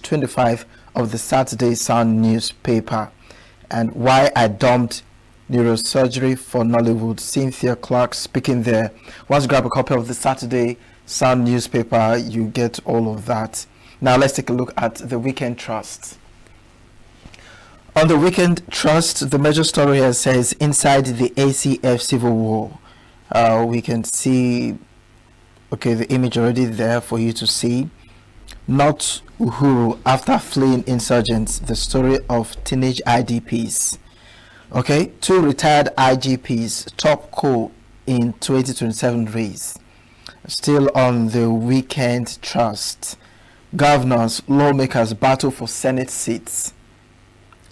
25 of the Saturday Sun newspaper. And why I dumped neurosurgery for Nollywood. Cynthia Clark speaking there. Once you grab a copy of the Saturday Sun newspaper, you get all of that. Now let's take a look at the Weekend Trust. On the Weekend Trust, the major story here says inside the ACF civil war. We can see, the image already there for you to see. Not Uhuru after fleeing insurgents. The story of teenage IDPs. 2 retired IGPs top co in 2027 race. Still on the Weekend Trust. Governors, lawmakers battle for Senate seats.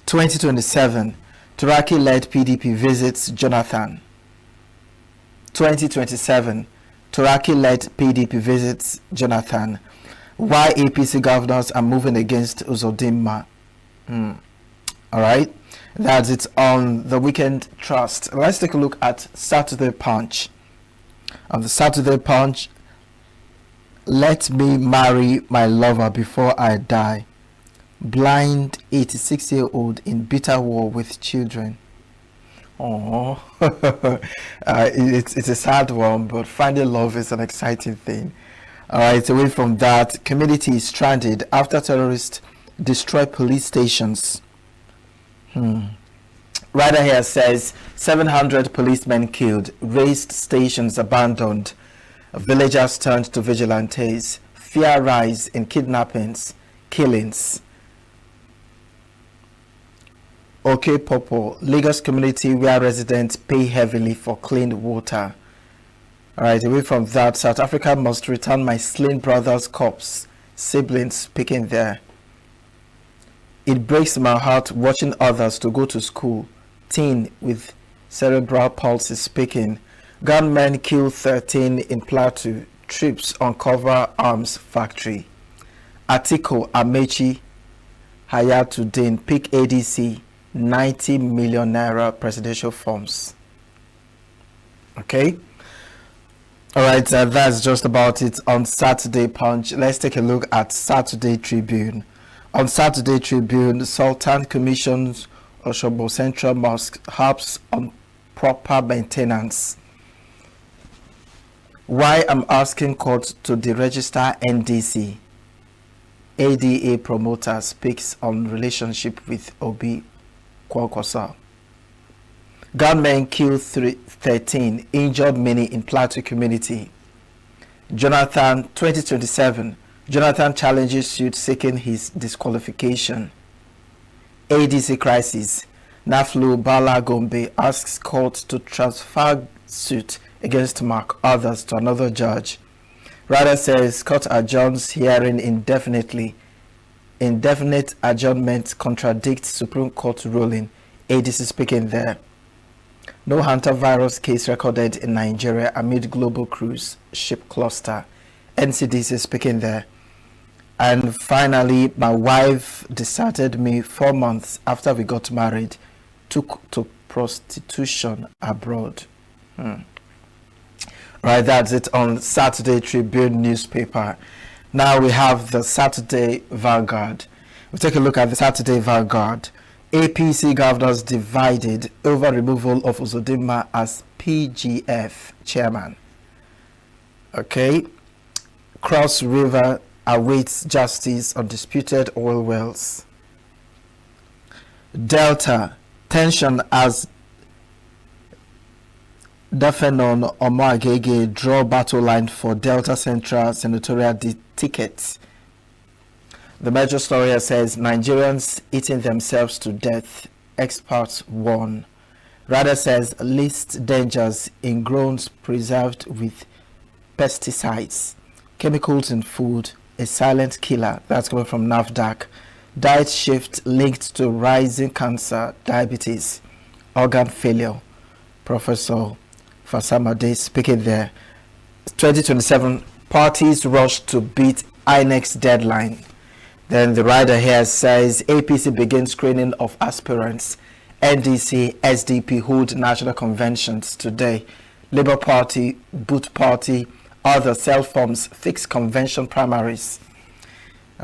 2027, Turaki-led PDP visits Jonathan. 2027, Turaki-led PDP visits Jonathan. Why APC governors are moving against Uzodinma. Alright, that's it on the Weekend Trust. Let's take a look at Saturday Punch. On the Saturday Punch, let me marry my lover before I die. Blind 86-year-old in bitter war with children. Oh, it's a sad one, but finding love is an exciting thing. All right, away from that, community is stranded after terrorists destroy police stations. Rider here says 700 policemen killed, raised stations abandoned, villagers turned to vigilantes, fear rise in kidnappings, killings. Popo, Lagos community where residents pay heavily for clean water. Alright, away from that, South Africa must return my slain brother's corpse. Siblings speaking there. It breaks my heart watching others to go to school. Teen with cerebral palsy speaking. Gunmen kill 13 in Plateau. Troops uncover arms factory. Atiko Amechi Hayatuddin pick ADC 90 million naira presidential forms. Alright, that's just about it on Saturday Punch. Let's take a look at Saturday Tribune. On Saturday Tribune, Sultan commissions Oshobo Central Mosque harps on proper maintenance. Why I'm asking court to deregister NDC. ADA promoter speaks on relationship with Obi Kwakwasa. Gunmen kill 13, injured many in Plateau community. Jonathan 2027. Jonathan challenges suit seeking his disqualification. ADC crisis. Naflu Bala Gombe asks court to transfer suit against Mark others to another judge. Rather says court adjourns hearing indefinitely. Indefinite adjournment contradicts Supreme Court ruling. ADC speaking there. No hantavirus case recorded in Nigeria amid global cruise ship cluster. NCDC speaking there. And finally, my wife deserted me 4 months after we got married, took to prostitution abroad. Right, that's it on Saturday Tribune newspaper. Now we have the Saturday Vanguard. We'll take a look at the Saturday Vanguard. APC governors divided over removal of Uzodinma as PGF chairman. Cross River awaits justice on disputed oil wells. Delta, tension as Dafenon Omoagege draw battle line for Delta Central senatorial tickets. The major story here says Nigerians eating themselves to death. Experts warn. Rather says list dangers in grounds preserved with pesticides. Chemicals in food, a silent killer. That's coming from NAFDAC. Diet shift linked to rising cancer, diabetes, organ failure. Professor Fasamade speaking there. 2027 parties rush to beat INEC's deadline. Then the rider here says APC begins screening of aspirants. NDC, SDP hold national conventions today. Labour Party, Boot Party, other cell forms fix convention primaries.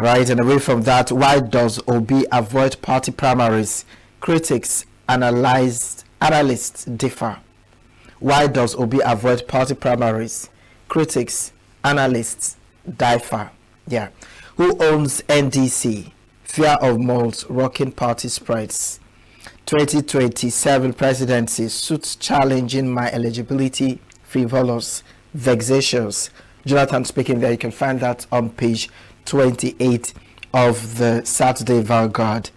Right, and away from that, why does Obi avoid party primaries? Critics, analysts differ. Why does Obi avoid party primaries? Critics, analysts differ. Yeah. Who owns NDC? Fear of moles rocking party spreads. 2027 presidency suits challenging my eligibility, frivolous, vexatious. Jonathan speaking there. You can find that on page 28 of the Saturday Vanguard.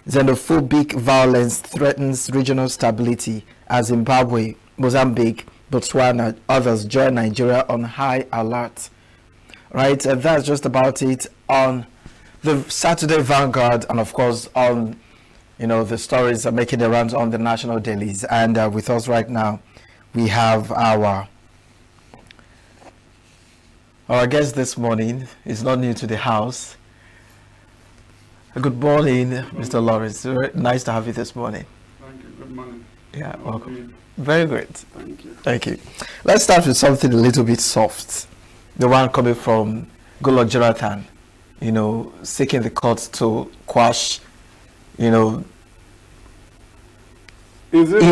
Xenophobic violence threatens regional stability as Zimbabwe, Mozambique, Botswana, others join Nigeria on high alert. Right, and that's just about it on the Saturday Vanguard, and of course on, the stories are making the rounds on the national dailies. And with us right now, we have our guest this morning. Is not new to the house. Good morning, Mr. Lawrence. Nice to have you this morning. Thank you. Good morning. Yeah, welcome. Very great. Thank you. Thank you. Let's start with something a little bit soft. The one coming from Goodluck Jonathan, seeking the court to quash, Is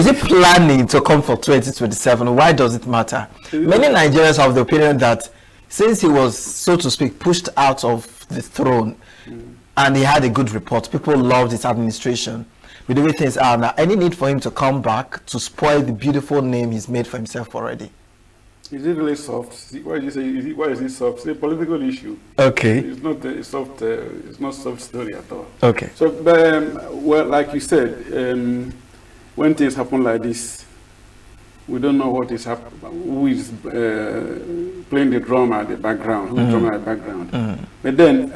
it planning to come for 2027? Why does it matter? Many Nigerians have the opinion that since he was, so to speak, pushed out of the throne, and he had a good report, people loved his administration. With the way things are now, any need for him to come back to spoil the beautiful name he's made for himself already? Is it really soft? Why do you say? Why is it soft? It's a political issue. Okay. It's not a soft. It's not soft story at all. Okay. So, well, like you said, when things happen like this, we don't know what is happening. Who is playing the drum at the background? Who's drumming at the background? But then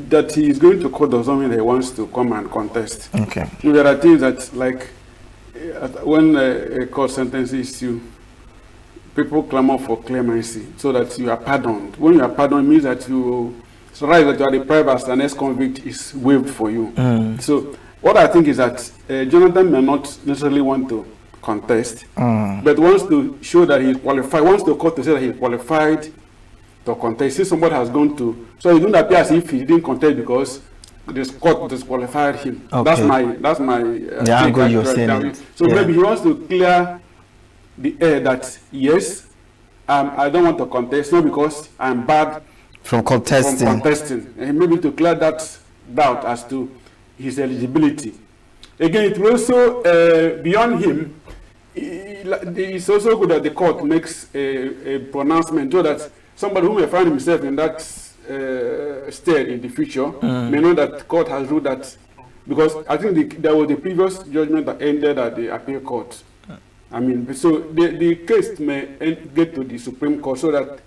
that he is going to court does not mean that he wants to come and contest. Okay. So there are things that, like, when a court sentences you, people clamor for clemency so that you are pardoned. When you are pardoned, it means that it's right that you are deprived as an ex-convict is waived for you. So what I think is that Jonathan may not necessarily want to contest, but wants to show that he is qualified, wants the court to say that he is qualified to contest. Since somebody has gone to, so it doesn't appear as if he didn't contest because this court disqualified him. Okay. That's my angle you're saying. So maybe he wants to clear the air that yes, I don't want to contest, not because I'm bad from contesting. And maybe to clear that doubt as to his eligibility. Again, it will also beyond him. It's also good that the court makes a pronouncement so that somebody who may find himself in that state in the future may know that the court has ruled that, because I think there was the previous judgment that ended at the appeal court. I mean, so the case may get to the Supreme Court so that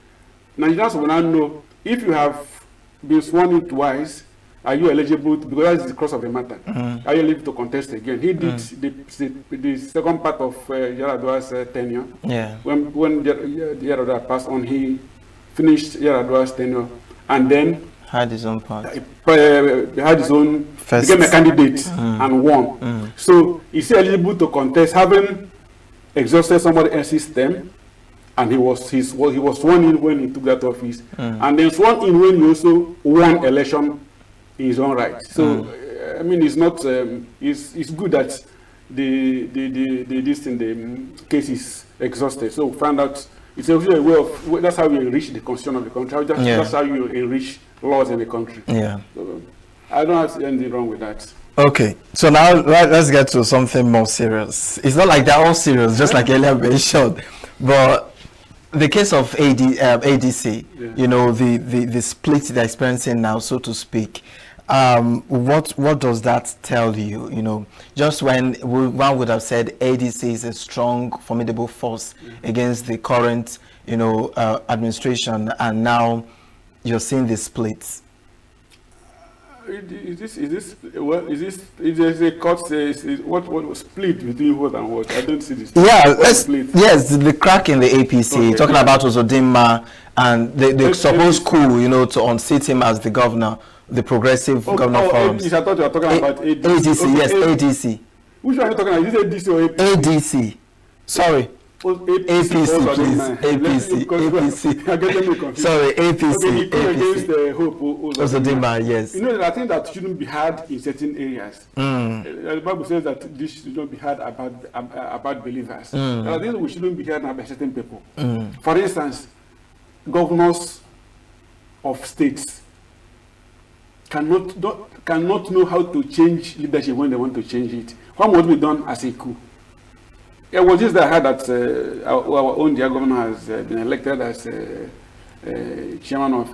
Nigerians will not know if you have been sworn in twice, are you eligible to, because that's the cross of the matter. Are you eligible to contest again? He did the second part of Yaradua's tenure. Yeah. When Yaradua passed on, he finished Yaradua's tenure and then had his own part. Had his own, became a candidate and won. So is he eligible to contest, having exhausted somebody else's term, and he was sworn in when he took that office, and then sworn in when he also won election in his own right. So I mean, it's not. It's good that the case is exhausted. So find out. It's a way of. That's how you enrich the constitution of the country. That's how you enrich laws in the country. Yeah. So, I don't see anything wrong with that. Okay, so now let's get to something more serious. It's not like they're all serious, just like earlier mentioned, but the case of ADC, the split they're experiencing now, so to speak. What does that tell you? Just when one would have said ADC is a strong, formidable force against the current, administration, and now you're seeing the splits. Is this a court what was split between what and what? I don't see this. Yeah, yes, the crack in the APC, talking about Uzodinma and the supposed coup, to unseat him as the governor, the progressive governor forums. I thought you were talking about ADC. ADC, yes, ADC. Which one are you talking about? Is it ADC or APC? ADC. Sorry. APC, please. APC. I'm getting me confused. Sorry, APC. Okay, he came against APC. Hope Uzodinma, yes. You know, there are things that shouldn't be heard in certain areas. The Bible says that this should not be heard about believers. There are things we shouldn't be heard about certain people. For instance, governors of states cannot know how to change leadership when they want to change it. What must be done as a coup? It was just that I heard that our own dear governor has been elected as chairman of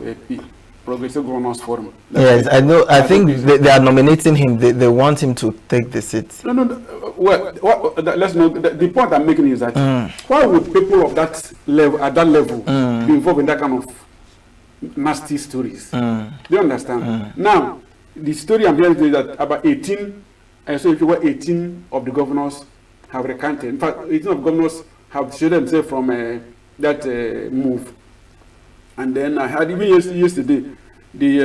Progressive Governors Forum. Yes, I know. I think they are nominating him. They want him to take the seat. No. Well, let's know. The point I'm making is that why would people of that level, at that level, be involved in that kind of nasty stories? Do you understand? Now, the story I'm hearing is that about 18, so if you were 18 of the governors have recanted. In fact, 18 of governors have showed themselves from that move. And then I had even yesterday, the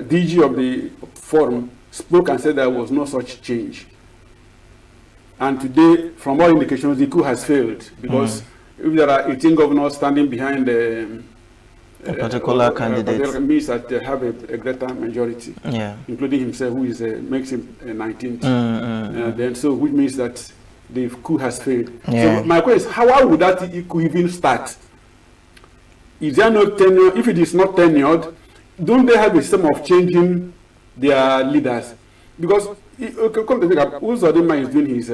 DG of the forum spoke and said there was no such change. And today, from all indications, the coup has failed because if there are 18 governors standing behind a particular candidate, it means that they have a greater majority, including himself, who is makes him 19th. Then, so which means that the coup has failed. So my question is, how would that coup even start? Is there no tenure? If it is not tenured, don't they have a system of changing their leaders? Because come to think of, Uzodinma is doing his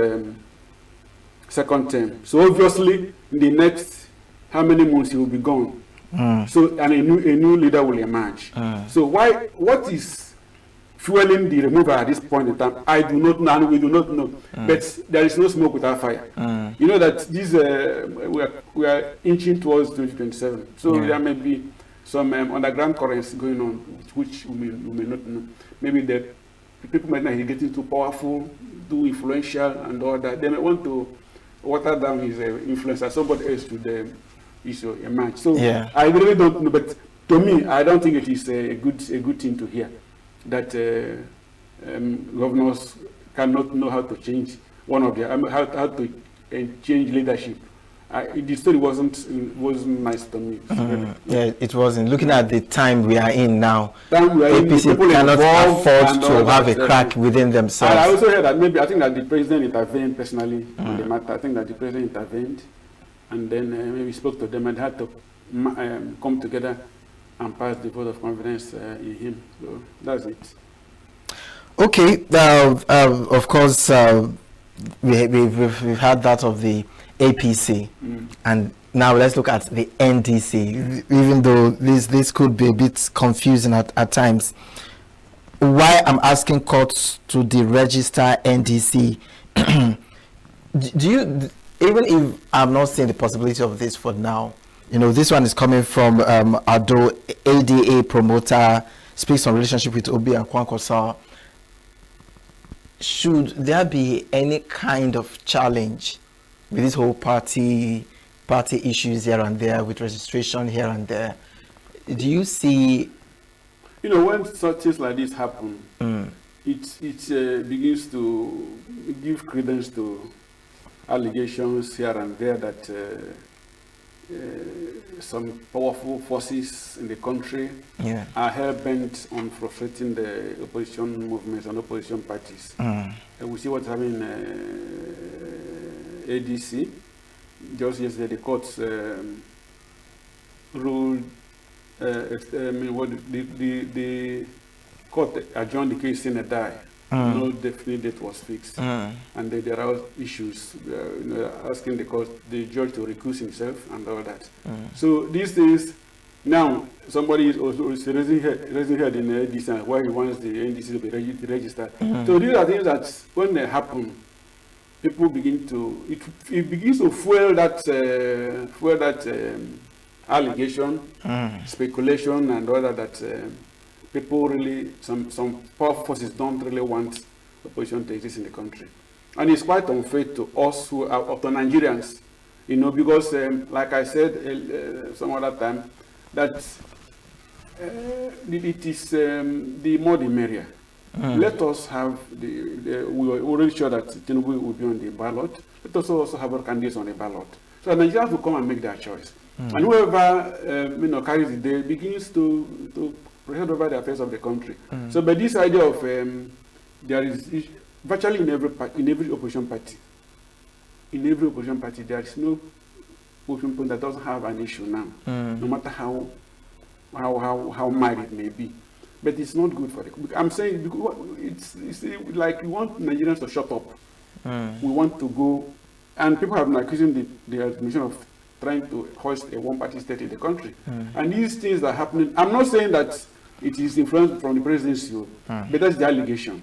second term, so obviously in the next how many months he will be gone. So and a new leader will emerge. So what is fueling the removal at this point in time? I do not know, and we do not know. But there is no smoke without fire. You know that this we are inching towards 2027. So there may be some underground currents going on, which we may not know. Maybe the people might not be getting too powerful, too influential, and all that. They may want to water down his influence, as somebody else to issue emerge. So I really don't know, but to me, I don't think it is a good thing to hear that governors cannot know how to change one of their how to change leadership. The story wasn't nice to me. Yeah, it wasn't. Looking at the time we are in now, APC cannot afford to have a crack within themselves. I also heard that I think that the president intervened personally on the matter. I think that the president intervened, and then maybe spoke to them and had to come together and pass the vote of confidence in him. So that's it. Okay. Of course, we've had that of the APC, and now let's look at the NDC. Even though this could be a bit confusing at times, why I'm asking courts to deregister NDC? Do you, even if I'm not seeing the possibility of this for now, this one is coming from Ado, ADA promoter, speaks on relationship with Obi and Kwankwaso. Should there be any kind of challenge with this whole party issues here and there, with registration here and there? Do you see? When such things like this happen, it begins to give credence to allegations here and there that some powerful forces in the country are hell-bent on frustrating the opposition movements and opposition parties. We see what's happening ADC. Just yesterday, the courts ruled. The court adjourned the case in a die. No definite date was fixed, and there are issues. Asking the judge to recuse himself and all that. So these days, now somebody is also raising head in the NDC why he wants the NDC to be registered. So these are things that when they happen, people begin to it begins to fuel that allegation, speculation, and all that. People really, some powerful forces don't really want opposition to exist in the country. And it's quite unfair to us who are to Nigerians, because like I said some other time, that it is the more the merrier. Let us have we are already sure that Tinubu will be on the ballot. Let us also have our candidates on the ballot. So Nigerians will come and make their choice. And whoever carries the day begins to preside over the affairs of the country. So, but this idea of there is virtually in every opposition party, there is no opposition party that doesn't have an issue now, no matter how mild it may be. But it's not good for the. I'm saying because it's like we want Nigerians to shut up. We want to go, and people have been accusing the administration of trying to hoist a one-party state in the country. And these things are happening. I'm not saying that it is influenced from the presidency, but that's the allegation.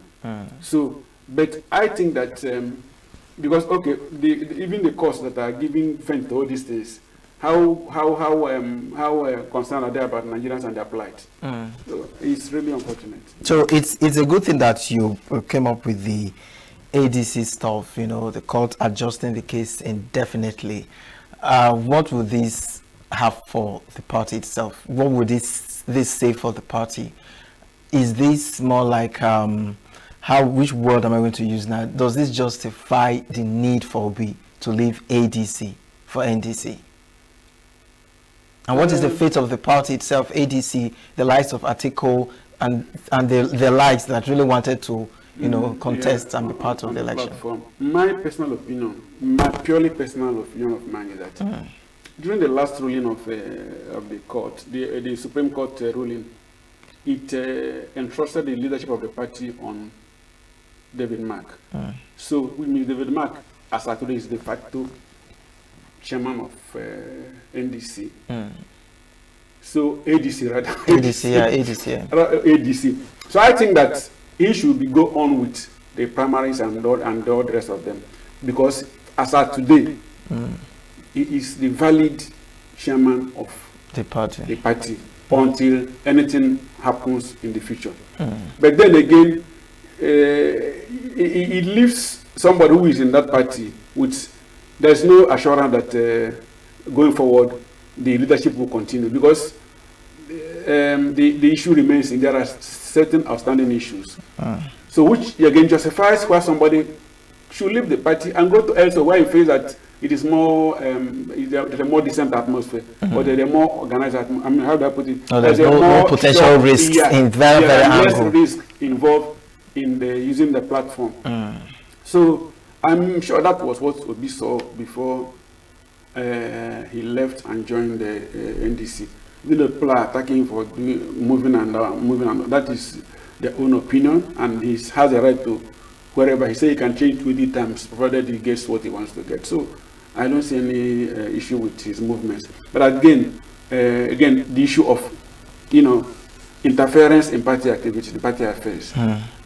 So, but I think that because even the courts that are giving vent to all these things, how concerned are they about Nigerians and their plight? So it's really unfortunate. So it's a good thing that you came up with the ADC stuff. The court adjusting the case indefinitely. What would this have for the party itself? What would this say for the party? Is this more like which word am I going to use now? Does this justify the need for Obi to leave ADC for NDC? And what is the fate of the party itself, ADC, the likes of Atiko and the likes that really wanted to contest and be part of the election? Platform. My personal opinion, my purely personal opinion of mine is that during the last ruling of the court, the Supreme Court ruling, it entrusted the leadership of the party on David Mark. So, which means David Mark, as at today, is de facto chairman of NDC. So ADC rather. ADC. So I think that he should go on with the primaries and all the rest of them, because as at today, he is the valid chairman of the party until anything happens in the future. But then again, it leaves somebody who is in that party with there's no assurance that going forward the leadership will continue, because the issue remains and there are certain outstanding issues. So which again justifies why somebody should leave the party and go to elsewhere where he feels that it is more there's a more decent atmosphere, or there's a more organized atmosphere. I mean, how do I put it? There's no potential risks in very less risk involved in using the platform. So I'm sure that was what Obi saw before he left and joined the NDC. The people are attacking for moving and that is their own opinion, and he has a right to wherever. He said he can change 20 times provided he gets what he wants to get. So I don't see any issue with his movements. But again, the issue of interference in party activity, the party affairs.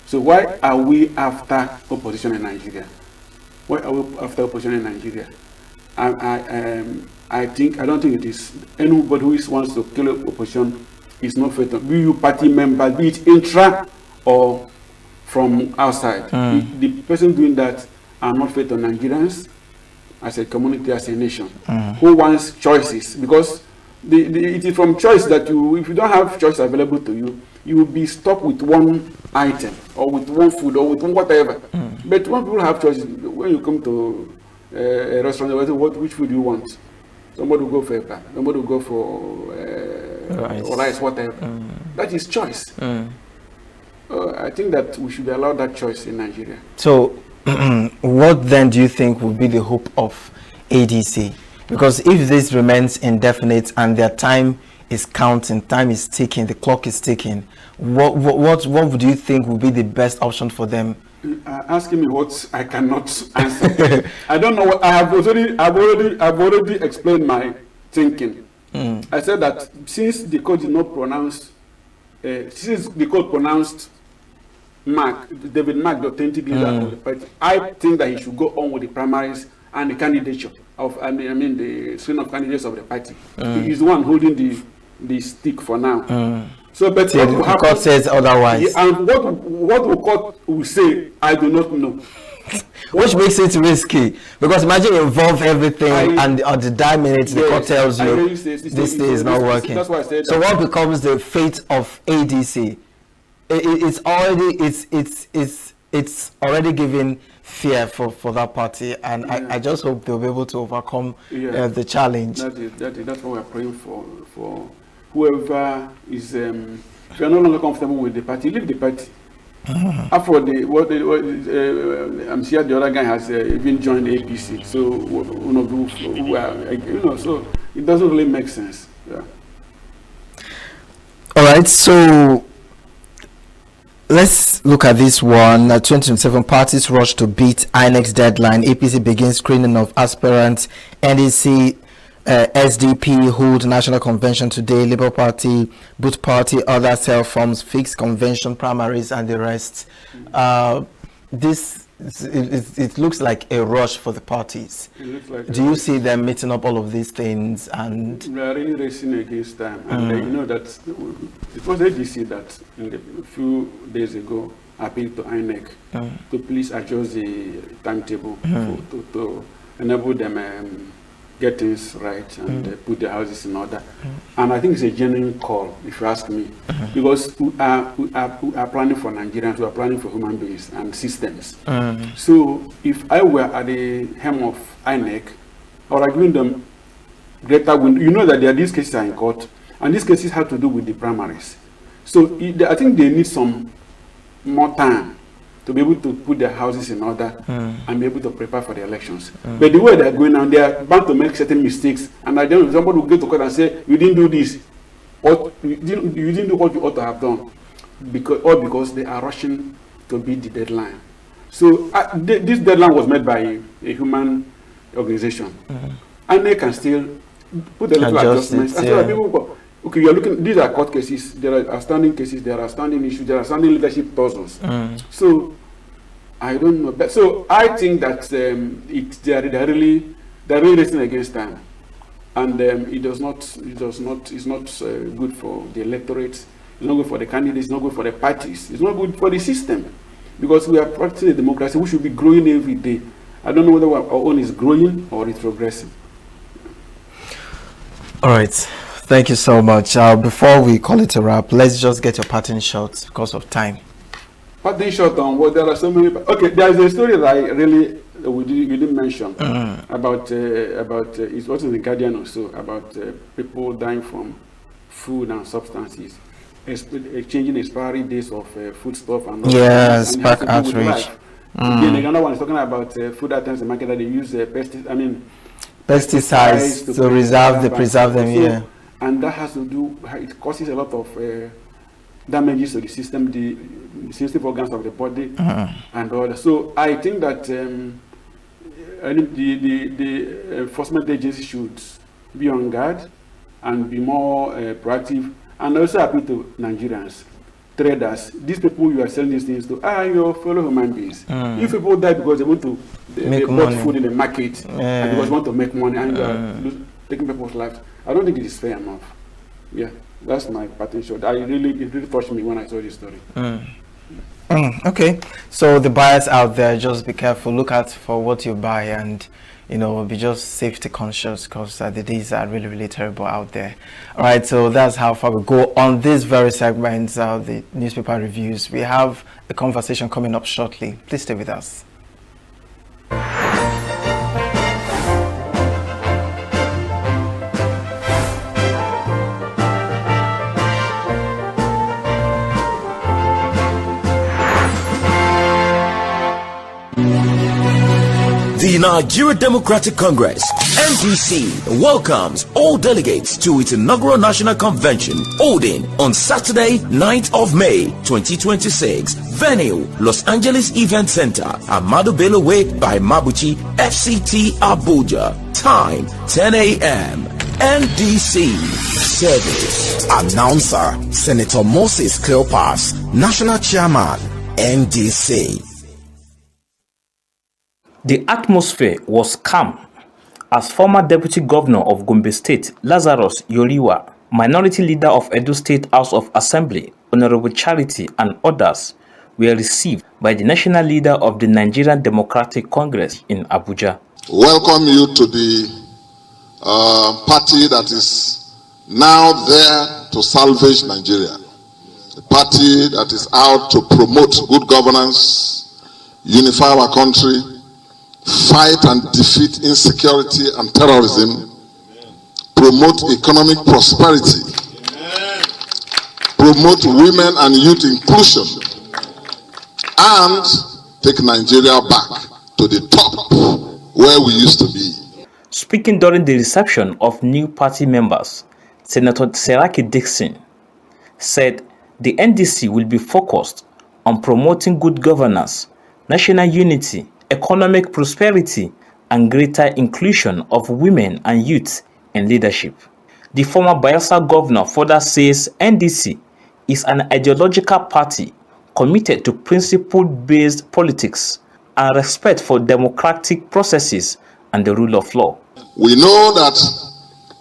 So why are we after opposition in Nigeria? Why are we after opposition in Nigeria? I don't think it is. Anybody who wants to kill opposition is not fair to be you party member, be it intra or from outside. The person doing that are not fair to Nigerians as a community, as a nation, who wants choices, because it is from choice that if you don't have choice available to you, you will be stuck with one item or with one food or with whatever. But when people have choices, when you come to a restaurant, which food do you want? Somebody will go for a somebody will go for rice, whatever. That is choice. I think that we should allow that choice in Nigeria. So, what then do you think will be the hope of ADC? Because if this remains indefinite and their time is counting, time is ticking, the clock is ticking, what would you think will be the best option for them? Asking me what I cannot answer. I don't know what I've already explained my thinking. I said that since the court did not pronounce, since the court pronounced David Mark the authentic leader of the party, I think that he should go on with the primaries and the candidature of the string of candidates of the party. He is the one holding the stick for now. So, but the court says otherwise. And what the court will say, I do not know. Which makes it risky, because imagine you involve everything and on the dying minutes the court tells you this thing is not working. That's why I said so what becomes the fate of ADC? it's already giving fear for that party, and Yeah. I just hope they'll be able to overcome Yeah. the challenge. That's what we're praying for whoever is. If you're no longer comfortable with the party, leave the party. After I'm sure the other guy has even joined the APC. So one of who are, so it doesn't really make sense. Yeah. All right, so let's look at this one. 2027 parties rush to beat INEC's deadline. APC begins screening of aspirants. NDC, SDP hold national convention today. Labour Party, Boot Party, other cell forms, fixed convention, primaries, and the rest. It looks like a rush for the parties. It looks like Do you see them meeting up all of these things? And we are really racing against time, and you know that it was AGC that a few days ago appealed to INEC to please adjust the timetable to enable them get things right and put their houses in order. And I think it's a genuine call, if you ask me, because we are planning for Nigerians, we are planning for human beings and systems. So if I were at the helm of INEC, I would have given them greater window. You know that there are these cases are in court, and these cases have to do with the primaries. So I think they need some more time to be able to put their houses in order and be able to prepare for the elections. But the way they're going now, they are bound to make certain mistakes. And I don't know, somebody will go to court and say, you didn't do this, or you didn't do what you ought to have done, because they are rushing to beat the deadline. So this deadline was made by a human organization. And they can still put a little adjustments. And so that people go, okay, you're looking, these are court cases, there are outstanding cases, there are outstanding issues, there are outstanding leadership tussles. So I don't know. But so I think that they're really racing against time. And it's not good for the electorate, it's not good for the candidates, it's not good for the parties, it's not good for the system. Because we are practicing a democracy, we should be growing every day. I don't know whether our own is growing or it's progressing. all right, thank you so much. Before we call it a wrap, let's just get your parting shots because of time. Parting shot on what there are so many. Okay, there is a story that I really you didn't mention about it was in the Guardian also about people dying from food and substances, changing expiry dates of foodstuff and yes, back outreach. Again, another one is talking about food items in the market that they use pesticides to preserve them. Yeah, and that has to do. It causes a lot of damages to the system, the sensitive organs of the body, and all that. So I think that the enforcement agency should be on guard and be more proactive, and also appeal to Nigerians, traders. These people you are selling these things to are your fellow human beings. If people die because they want to they bought food in the market and because they want to make money and you are taking people's lives, I don't think it is fair enough. Yeah. That's my parting shot. It really touched me when I saw this story. Okay, so the buyers out there, just be careful. Look out for what you buy, and be just safety conscious, because the days are really, really terrible out there. All right, so that's how far we go on this very segment, the newspaper reviews. We have a conversation coming up shortly. Please stay with us. The Nigeria Democratic Congress, NDC, welcomes all delegates to its inaugural national convention holding on Saturday, 9th of May, 2026. Venue, Los Angeles Event Center, Amadu Bello Way by Mabuchi, FCT Abuja. Time, 10 a.m. NDC Service. Announcer, Senator Moses Cleopas, National Chairman, NDC. The atmosphere was calm as former Deputy Governor of Gombe State, Lazarus Yoriwa, Minority Leader of Edo State House of Assembly, Honorable Charity, and others were received by the National Leader of the Nigerian Democratic Congress in Abuja. Welcome you to the party that is now there to salvage Nigeria. a party that is out to promote good governance, unify our country, fight and defeat insecurity and terrorism, promote economic prosperity, promote women and youth inclusion, and take Nigeria back to the top where we used to be. Speaking during the reception of new party members, Senator Seraki Dixon said the NDC will be focused on promoting good governance, national unity, economic prosperity, and greater inclusion of women and youth in leadership. The former Bayelsa governor further says NDC is an ideological party committed to principle-based politics and respect for democratic processes and the rule of law. We know that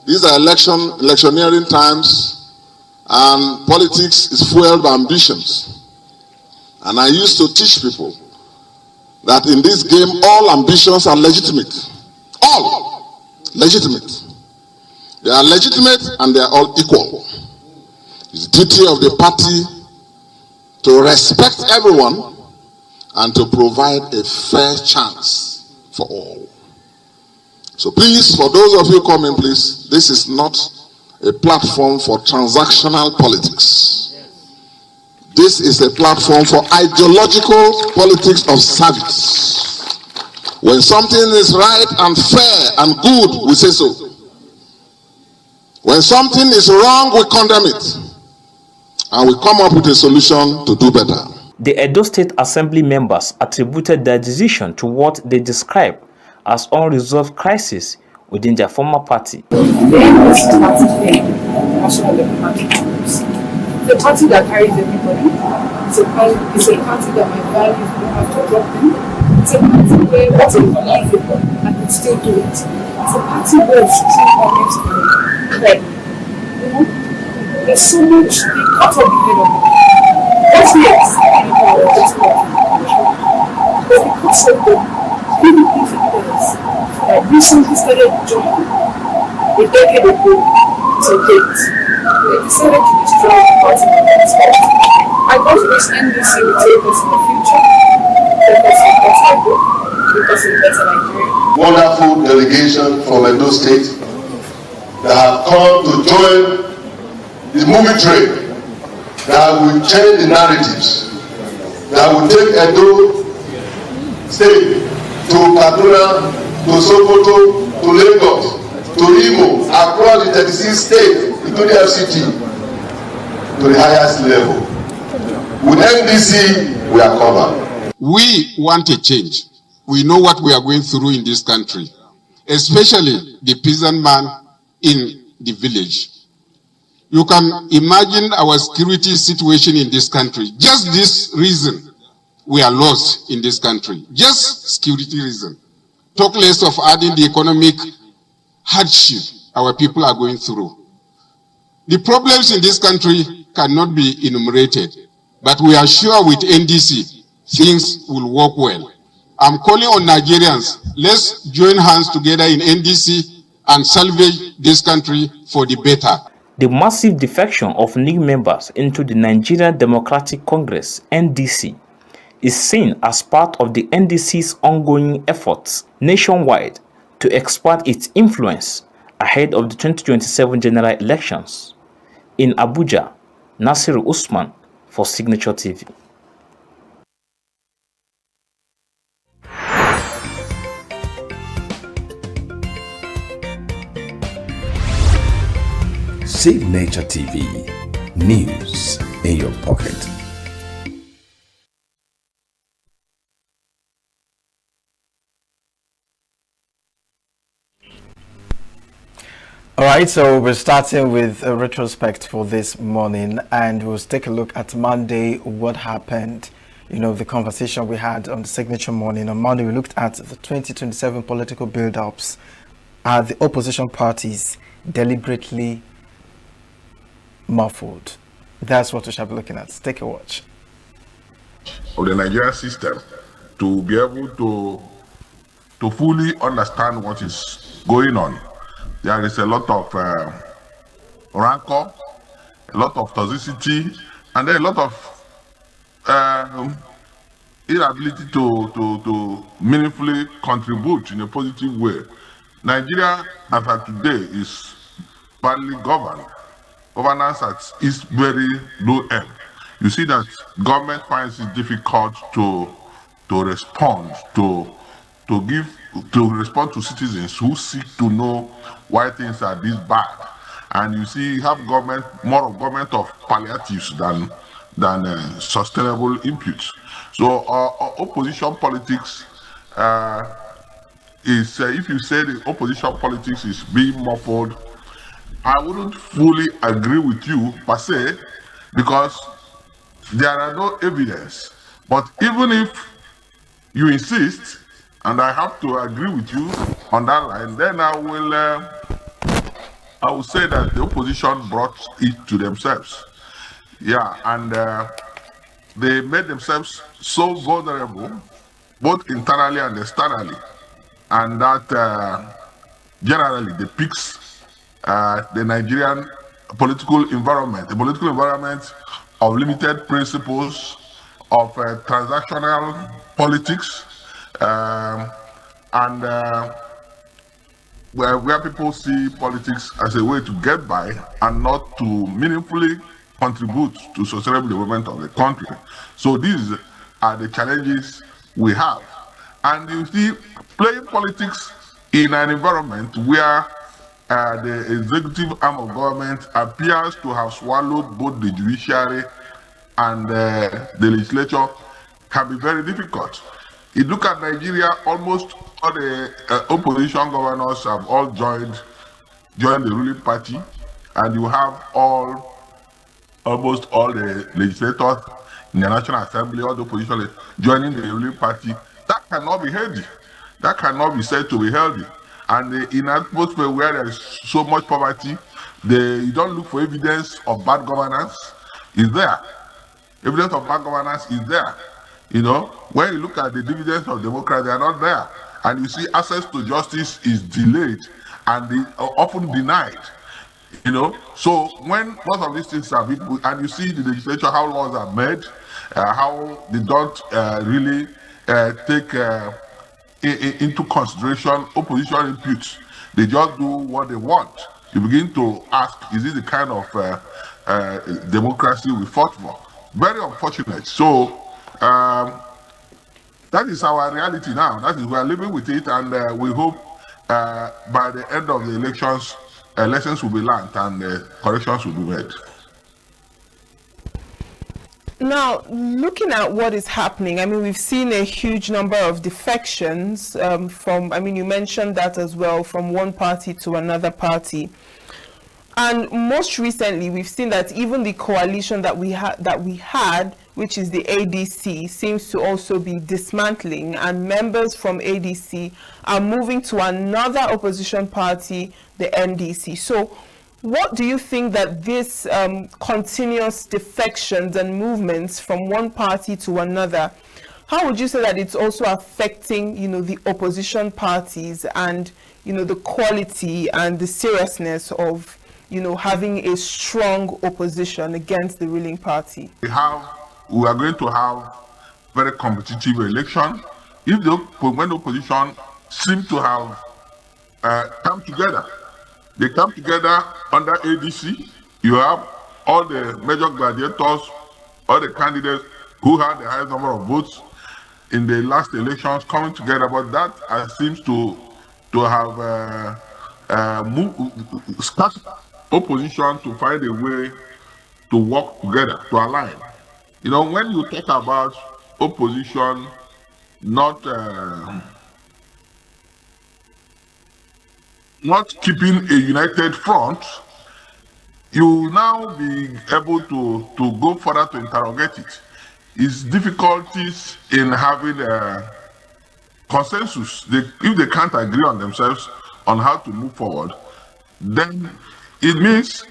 these are electioneering times, and politics is fueled by ambitions. And I used to teach people that in this game, all ambitions are legitimate. All legitimate. They are legitimate and they are all equal. It's the duty of the party to respect everyone and to provide a fair chance for all. So please, for those of you coming, please, this is not a platform for transactional politics. This is a platform for ideological politics of service. When something is right and fair and good, we say so. When something is wrong, we condemn it. And we come up with a solution to do better. The Edo State Assembly members attributed their decision to what they described as unresolved crisis within their former party. The NDC party, National Democratic Congress, the party that carries everybody. It's a party that my values will have to drop in. It's a party where what I believe in, I can still do it. It's a party where it's still honest and like, you know, there's so much, they cut off the head of it. That's yes, that's what but because of the really easy things that recently started joining a decade ago to date, they decided to destroy the party in the next part. I got this NDC will take us in the future, because of better work, because of better Nigeria. Wonderful delegation from Edo State that have come to join the movie train that will change the narratives, that will take Edo State to Kaduna, to Sokoto, to Lagos, to Imo, across the 36 states, including FCT, to the highest level. With NDC, we are covered. We want a change. We know what we are going through in this country, especially the peasant man in the village. You can imagine our security situation in this country. Just this reason, we are lost in this country. Just security reason. Talk less of adding the economic hardship our people are going through. The problems in this country cannot be enumerated, but we are sure with NDC, things will work well. I'm calling on Nigerians, let's join hands together in NDC and salvage this country for the better. The massive defection of new members into the Nigerian Democratic Congress, NDC, is seen as part of the NDC's ongoing efforts nationwide to expand its influence ahead of the 2027 general elections. In Abuja, Nasiru Usman for Signature TV. Signature TV, news in your pocket. All right, so we're starting with a retrospect for this morning, and we'll take a look at Monday, what happened. You know, the conversation we had on the Signature Morning. On Monday, we looked at the 2027 political build-ups. Are the opposition parties deliberately muffled? That's what we shall be looking at. Take a watch. Of the Nigerian system to be able to fully understand what is going on. There is a lot of rancor, a lot of toxicity, and then a lot of inability to meaningfully contribute in a positive way. Nigeria, as of today, is badly governed. Governance is very low end. You see that government finds it difficult to respond to give to respond to citizens who seek to know why things are this bad. And you see, you have government more of government of palliatives than sustainable inputs. So opposition politics is if you say the opposition politics is being muffled, I wouldn't fully agree with you per se, because there are no evidence. But even if you insist, and I have to agree with you on that line, then I will say that the opposition brought it to themselves. Yeah, and they made themselves so vulnerable, both internally and externally, and that generally depicts the Nigerian political environment, a political environment of limited principles, of transactional politics, and where people see politics as a way to get by and not to meaningfully contribute to sustainable development of the country. So these are the challenges we have. And you see, playing politics in an environment where the executive arm of government appears to have swallowed both the judiciary and the legislature can be very difficult. You look at Nigeria, almost all the opposition governors have all joined the ruling party, and you have almost all the legislators in the National Assembly, all the opposition joining the ruling party. That cannot be healthy. That cannot be said to be healthy. And in an atmosphere where there is so much poverty, you don't look for evidence of bad governance. Is there? Evidence of bad governance is there. You know, when you look at the dividends of democracy, they are not there. And you see access to justice is delayed and often denied. You know, so when most of these things are people, and you see the legislature, how laws are made, how they don't really take into consideration opposition inputs. They just do what they want. You begin to ask, is it the kind of democracy we fought for? Very unfortunate. So that is our reality now. That is, we are living with it, and we hope by the end of the elections, lessons will be learned and corrections will be made. Now, looking at what is happening, I mean, we've seen a huge number of defections from, I mean, you mentioned that as well, from one party to another party. And most recently, we've seen that even the coalition that we had, which is the ADC, seems to also be dismantling, and members from ADC are moving to another opposition party, the NDC. So what do you think that this continuous defections and movements from one party to another, how would you say that it's also affecting, you know, the opposition parties and, you know, the quality and the seriousness of, you know, having a strong opposition against the ruling party? We are going to have very competitive election. When the opposition seem to have come together, they come together under ADC. You have all the major gladiators, all the candidates who had the highest number of votes in the last elections coming together, but that seems to have start opposition to find a way to work together, to align. You know, when you talk about opposition not keeping a united front, you will now be able to go further to interrogate it. It's difficulties in having a consensus. If they can't agree on themselves on how to move forward, then it means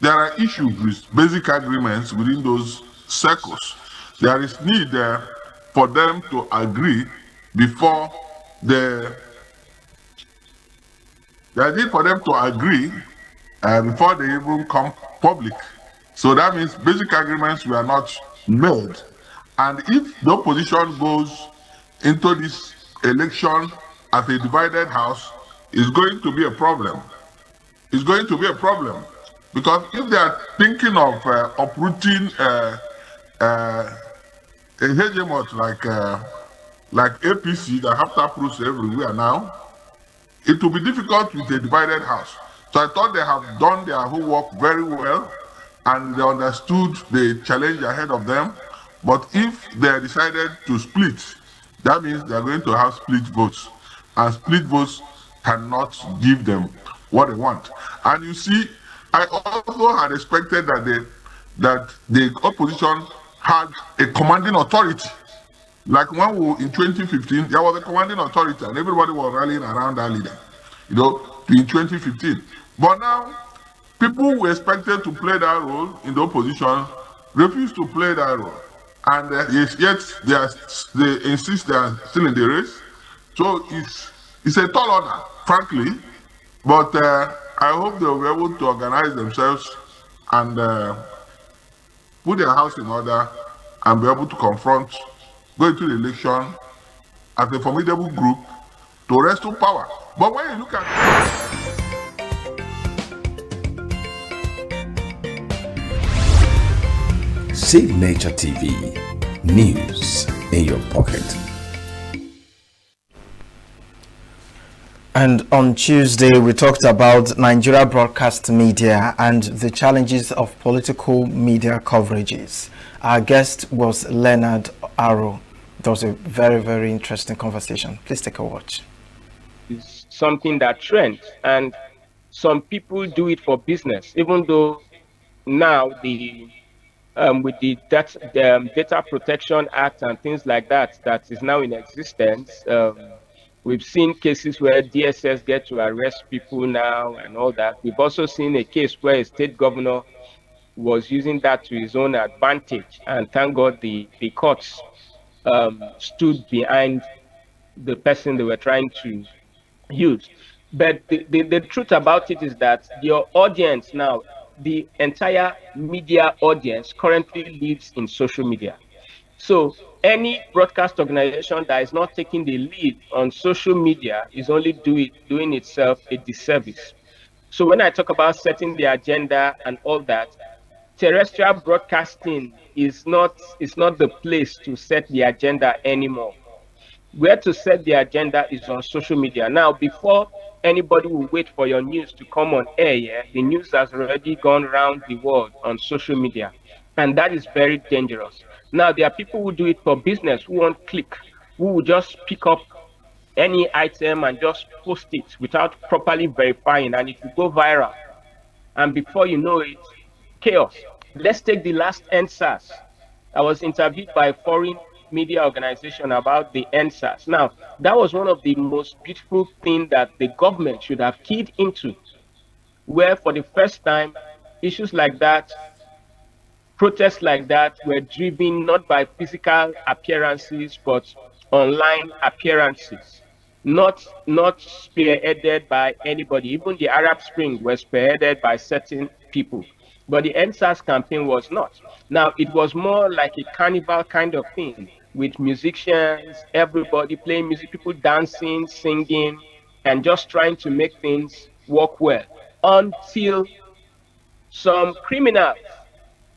there are issues with basic agreements within those circles. There is need for them to agree before before they even come public. So that means basic agreements were not made. And if the opposition goes into this election as a divided house, it's going to be a problem. It's going to be a problem. Because if they are thinking of uprooting a hegemon like APC that have taproots everywhere now, it will be difficult with a divided house. So I thought they have done their homework very well and they understood the challenge ahead of them. But if they decided to split, that means they are going to have split votes. And split votes cannot give them what they want. And you see, I also had expected that the opposition had a commanding authority. Like when in 2015, there was a commanding authority and everybody was rallying around that leader, in 2015. But now, people who expected to play that role in the opposition refuse to play that role. And yet they insist they are still in the race. So it's a tall order, frankly. But I hope they'll be able to organize themselves and put their house in order and be able to confront, go into the election as a formidable group to restore power. But when you look at Save Nature TV, news in your pocket. And on Tuesday, we talked about Nigeria broadcast media and the challenges of political media coverages. Our guest was Leonard Arrow. That was a very, very interesting conversation. Please take a watch. It's something that trends, and some people do it for business, even though now with the Data Protection Act and things like that is now in existence. We've seen cases where DSS get to arrest people now and all that. We've also seen a case where a state governor was using that to his own advantage. And thank God the courts stood behind the person they were trying to use. But the truth about it is that your audience now, the entire media audience currently lives in social media. So any broadcast organization that is not taking the lead on social media is only doing itself a disservice. So when I talk about setting the agenda and all that, terrestrial broadcasting is not the place to set the agenda anymore. Where to set the agenda is on social media. Now, before anybody will wait for your news to come on air, the news has already gone around the world on social media. And that is very dangerous. Now, there are people who do it for business, who won't click, who will just pick up any item and just post it without properly verifying, and it will go viral. And before you know it, chaos. Let's take the last NSAS. I was interviewed by a foreign media organization about the NSAS. Now, that was one of the most beautiful things that the government should have keyed into, where for the first time, issues like that, protests like that were driven not by physical appearances, but online appearances, not spearheaded by anybody. Even the Arab Spring was spearheaded by certain people, but the NSAS campaign was not. Now, it was more like a carnival kind of thing, with musicians, everybody playing music, people dancing, singing, and just trying to make things work well, until some criminals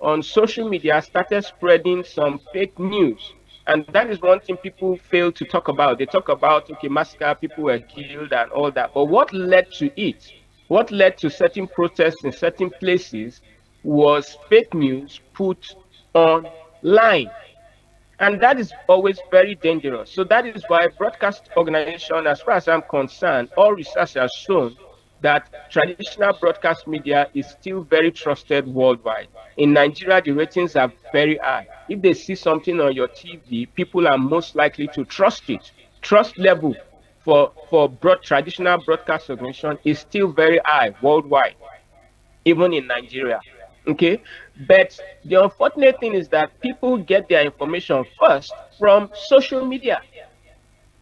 on social media started spreading some fake news. And that is one thing people fail to talk about. They talk about, okay, massacre, people were killed and all that. But what led to it? What led to certain protests in certain places was fake news put online. And that is always very dangerous. So that is why broadcast organization, as far as I'm concerned, all research has shown that traditional broadcast media is still very trusted worldwide. In Nigeria, the ratings are very high. If they see something on your TV, people are most likely to trust it. Trust level for traditional broadcast organization is still very high worldwide, even in Nigeria. Okay, but the unfortunate thing is that people get their information first from social media.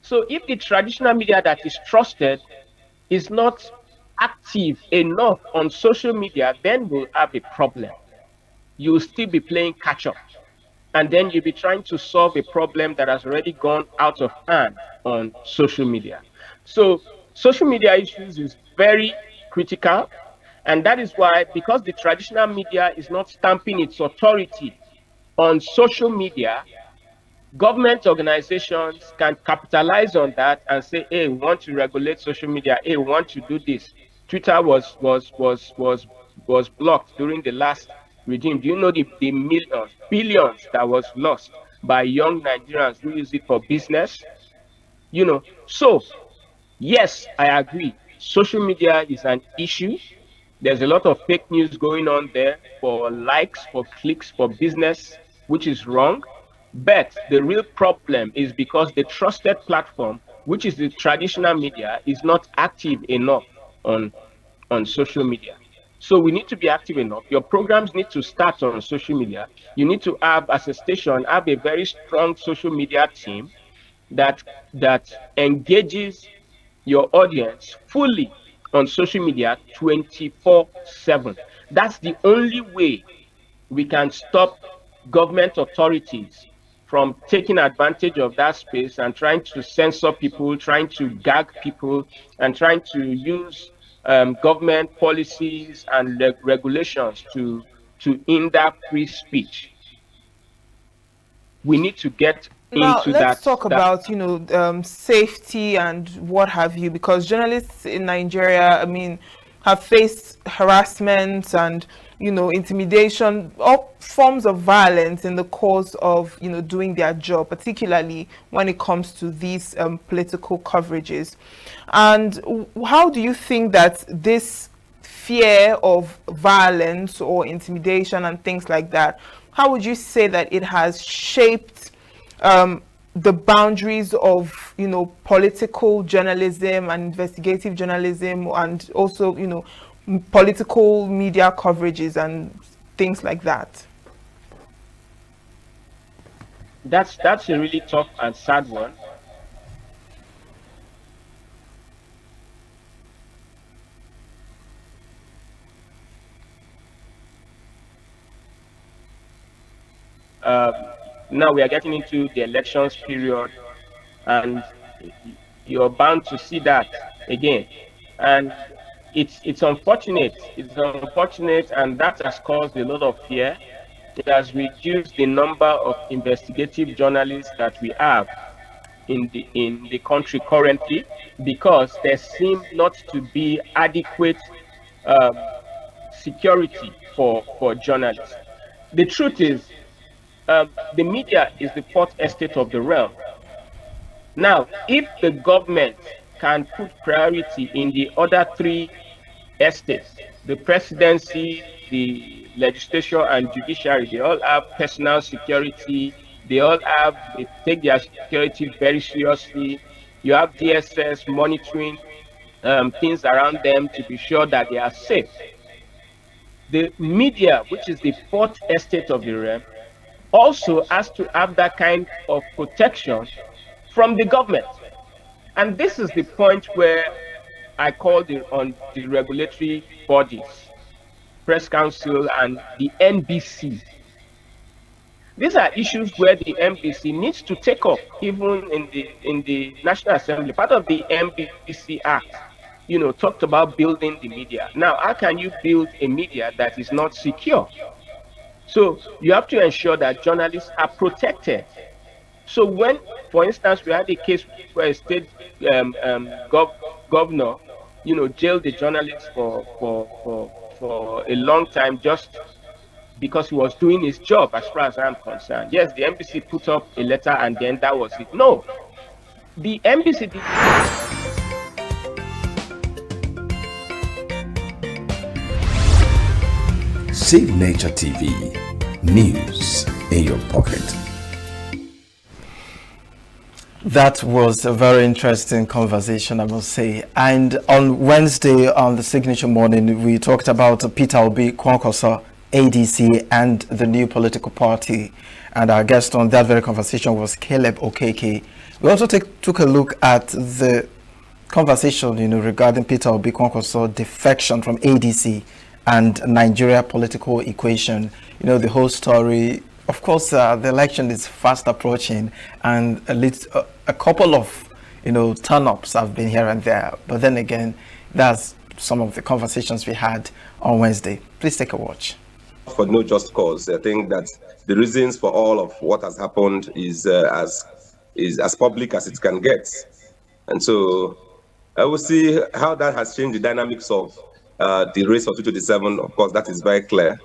So if the traditional media that is trusted is not active enough on social media, then we'll have a problem. you'll still be playing catch up. And then you'll be trying to solve a problem that has already gone out of hand on social media. So social media issues is very critical. And that is why, because the traditional media is not stamping its authority on social media, government organizations can capitalize on that and say, hey, we want to regulate social media. Hey, we want to do this. Twitter was blocked during the last regime. Do you know the millions, billions that was lost by young Nigerians who use it for business? So yes, I agree. Social media is an issue. There's a lot of fake news going on there for likes, for clicks, for business, which is wrong. But the real problem is because the trusted platform, which is the traditional media, is not active enough on social media. So we need to be active enough. Your programs need to start on social media. You need to have, as a station, have a very strong social media team that engages your audience fully on social media 24/7. That's the only way we can stop government authorities from taking advantage of that space and trying to censor people, trying to gag people, and trying to use government policies and regulations to hinder free speech. We need to get Now, into let's that. talk about, safety and what have you, because journalists in Nigeria, have faced harassment and, intimidation, all forms of violence in the course of, doing their job, particularly when it comes to these political coverages. And how do you think that this fear of violence or intimidation and things like that, how would you say that it has shaped the boundaries of political journalism and investigative journalism, and also political media coverages and things like that? That's a really tough and sad one. Now we are getting into the elections period, and you're bound to see that again. And it's unfortunate. It's unfortunate, and that has caused a lot of fear. It has reduced the number of investigative journalists that we have in the country currently, because there seems not to be adequate security for journalists. The truth is, the media is the fourth estate of the realm. Now, if the government can put priority in the other three estates, the presidency, the legislature, and judiciary, they all have personal security. They take their security very seriously. You have DSS monitoring things around them to be sure that they are safe. The media, which is the fourth estate of the realm, also has to have that kind of protection from the government. And this is the point where I call on the regulatory bodies, Press Council and the NBC. These are issues where the NBC needs to take up, even in the National Assembly. Part of the NBC Act, talked about building the media. Now, how can you build a media that is not secure? So you have to ensure that journalists are protected. So when, for instance, we had a case where a state governor, jailed the journalist for a long time just because he was doing his job, as far as I'm concerned. Yes, the NBC put up a letter and then that was it. No, the NBC did. Save Nature TV. News in your pocket. That was a very interesting conversation, I must say. And on Wednesday, on the signature morning, we talked about Peter Obi Kwankwaso, ADC, and the new political party. And our guest on that very conversation was Caleb Okeke. We also took a look at the conversation, regarding Peter Obi Kwankwaso defection from ADC and Nigeria political equation the whole story. Of course, the election is fast approaching, and a couple of, turn-ups have been here and there. But then again, that's some of the conversations we had on Wednesday. Please take a watch. For no just cause, I think that the reasons for all of what has happened is as public as it can get, and so I will see how that has changed the dynamics of the race of 2027. Of course, that is very clear.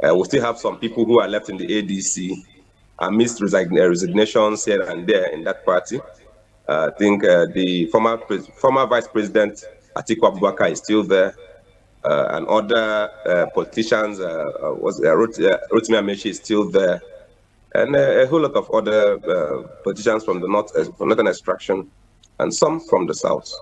We still have some people who are left in the ADC amidst resignations here and there in that party. I think the former Vice President Atiku Abubakar is still there. And other politicians, Rotimi Amechi is still there, and a whole lot of other politicians from the north, from northern extraction, and some from the south.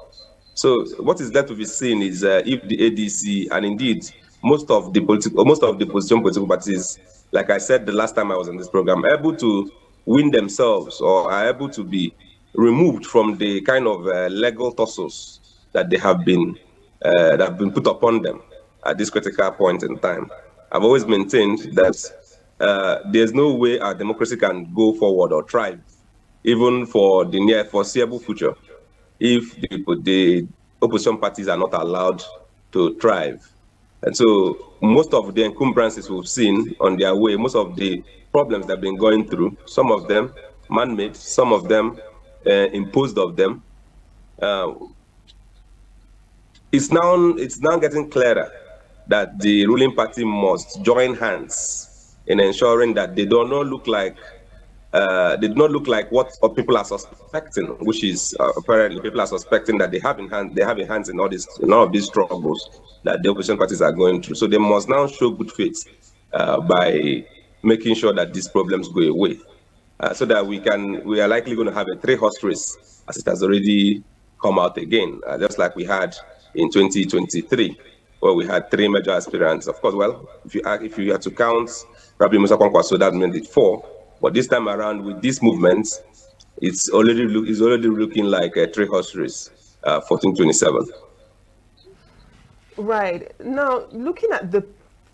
So what is there to be seen is if the ADC and indeed most of the opposition political parties, like I said the last time I was on this program, are able to win themselves or are able to be removed from the kind of legal tussles that they have been that have been put upon them at this critical point in time. I've always maintained that there's no way our democracy can go forward or thrive, even for the near foreseeable future, if the opposition parties are not allowed to thrive. And so most of the encumbrances we've seen on their way, most of the problems they've been going through, some of them man-made, some of them imposed of them, it's now getting clearer that the ruling party must join hands in ensuring that they do not look like what people are suspecting, which is apparently people are suspecting that they have a hands in all of these struggles that the opposition parties are going through. So they must now show good faith by making sure that these problems go away, so that we are likely going to have a three-horse race, as it has already come out again, just like we had in 2023, where we had three major aspirants. Of course, well, if you had to count Rabi Musa Kwankwaso, that meant it 4. But this time around, with this movement, it's already looking like a three-horse race for 2027. Right. Now, looking at the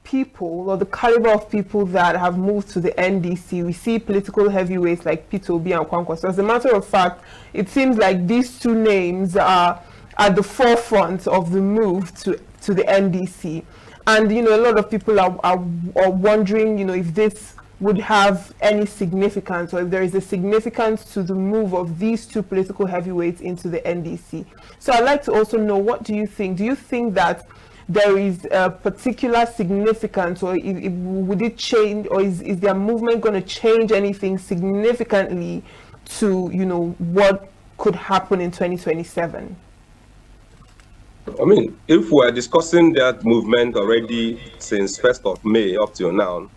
people or the caliber of people that have moved to the NDC, we see political heavyweights like Peter Obi and Kwankwaso. As a matter of fact, it seems like these two names are at the forefront of the move to the NDC. And, a lot of people are wondering, if this would have any significance, or if there is a significance to the move of these two political heavyweights into the NDC. So I'd like to also know, what do you think? Do you think that there is a particular significance, or would it change, or is their movement going to change anything significantly to, what could happen in 2027? I mean, if we're discussing that movement already since 1st of May up till now,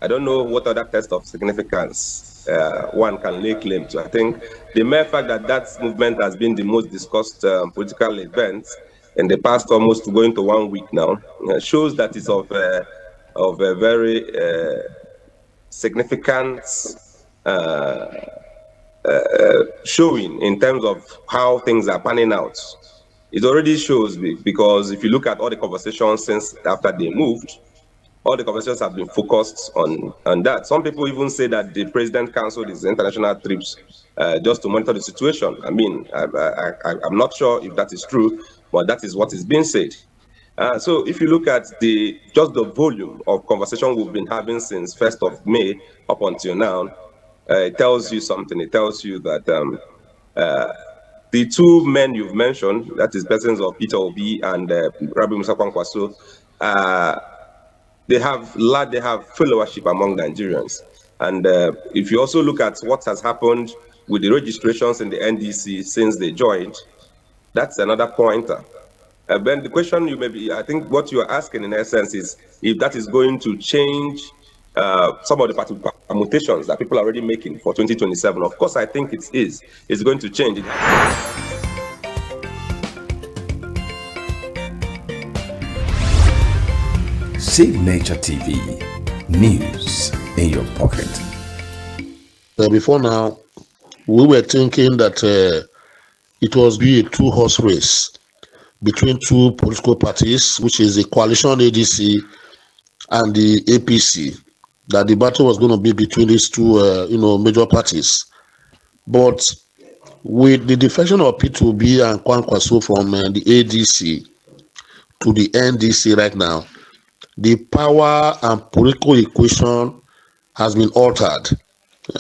I don't know what other test of significance one can lay claim to. I think the mere fact that that movement has been the most discussed political event in the past almost going to 1 week now shows that it's of a very significant showing in terms of how things are panning out. It already shows, because if you look at all the conversations since after they moved, all the conversations have been focused on that. Some people even say that the president canceled his international trips just to monitor the situation. I mean, I'm not sure if that is true, but that is what is being said. So if you look at just the volume of conversation we've been having since 1st of May up until now, it tells you something. It tells you that the two men you've mentioned, that is persons of Peter Obi and Rabi Musa Kwankwaso, they have followership among Nigerians. And if you also look at what has happened with the registrations in the NDC since they joined, that's another pointer. Ben, the question I think what you are asking in essence is if that is going to change some of the permutations that people are already making for 2027. Of course, I think it is. It's going to change. Signature TV, news in your pocket. Before now, we were thinking that it was be a two-horse race between two political parties, which is the coalition ADC and the APC. that the battle was going to be between these two, major parties. But with the defection of P2B and Kwankwaso from the ADC to the NDC right now, the power and political equation has been altered.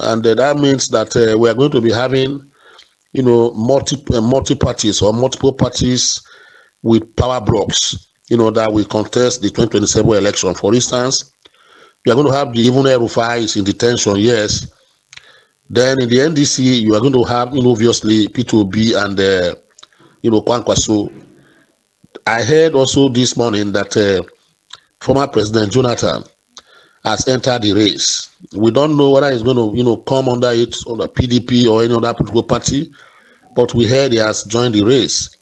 And that means that we are going to be having, multi-parties or multiple parties with power blocks, that will contest the 2027 election. For instance, you are going to have the even Rufai is in detention, yes. Then in the NDC, you are going to have, obviously P2B and, Kwankwaso. I heard also this morning that former President Jonathan has entered the race. We don't know whether he's going to, come under it, under PDP or any other political party, but we heard he has joined the race.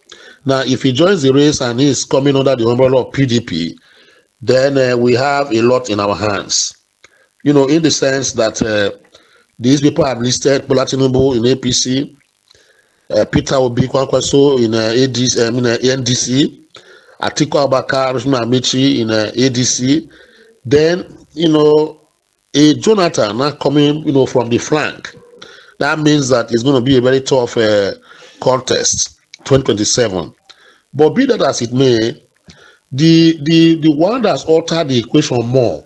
Now, if he joins the race and he is coming under the umbrella of PDP, then we have a lot in our hands. In the sense that these people have listed Bola Tinubu in APC, Peter Obi Kwankwaso in NDC, Atiku Abubakar, Rashmi Amici in ADC. Then, a Jonathan now coming, from the flank. That means that it's going to be a very tough contest, 2027. But be that as it may, the one that's altered the equation more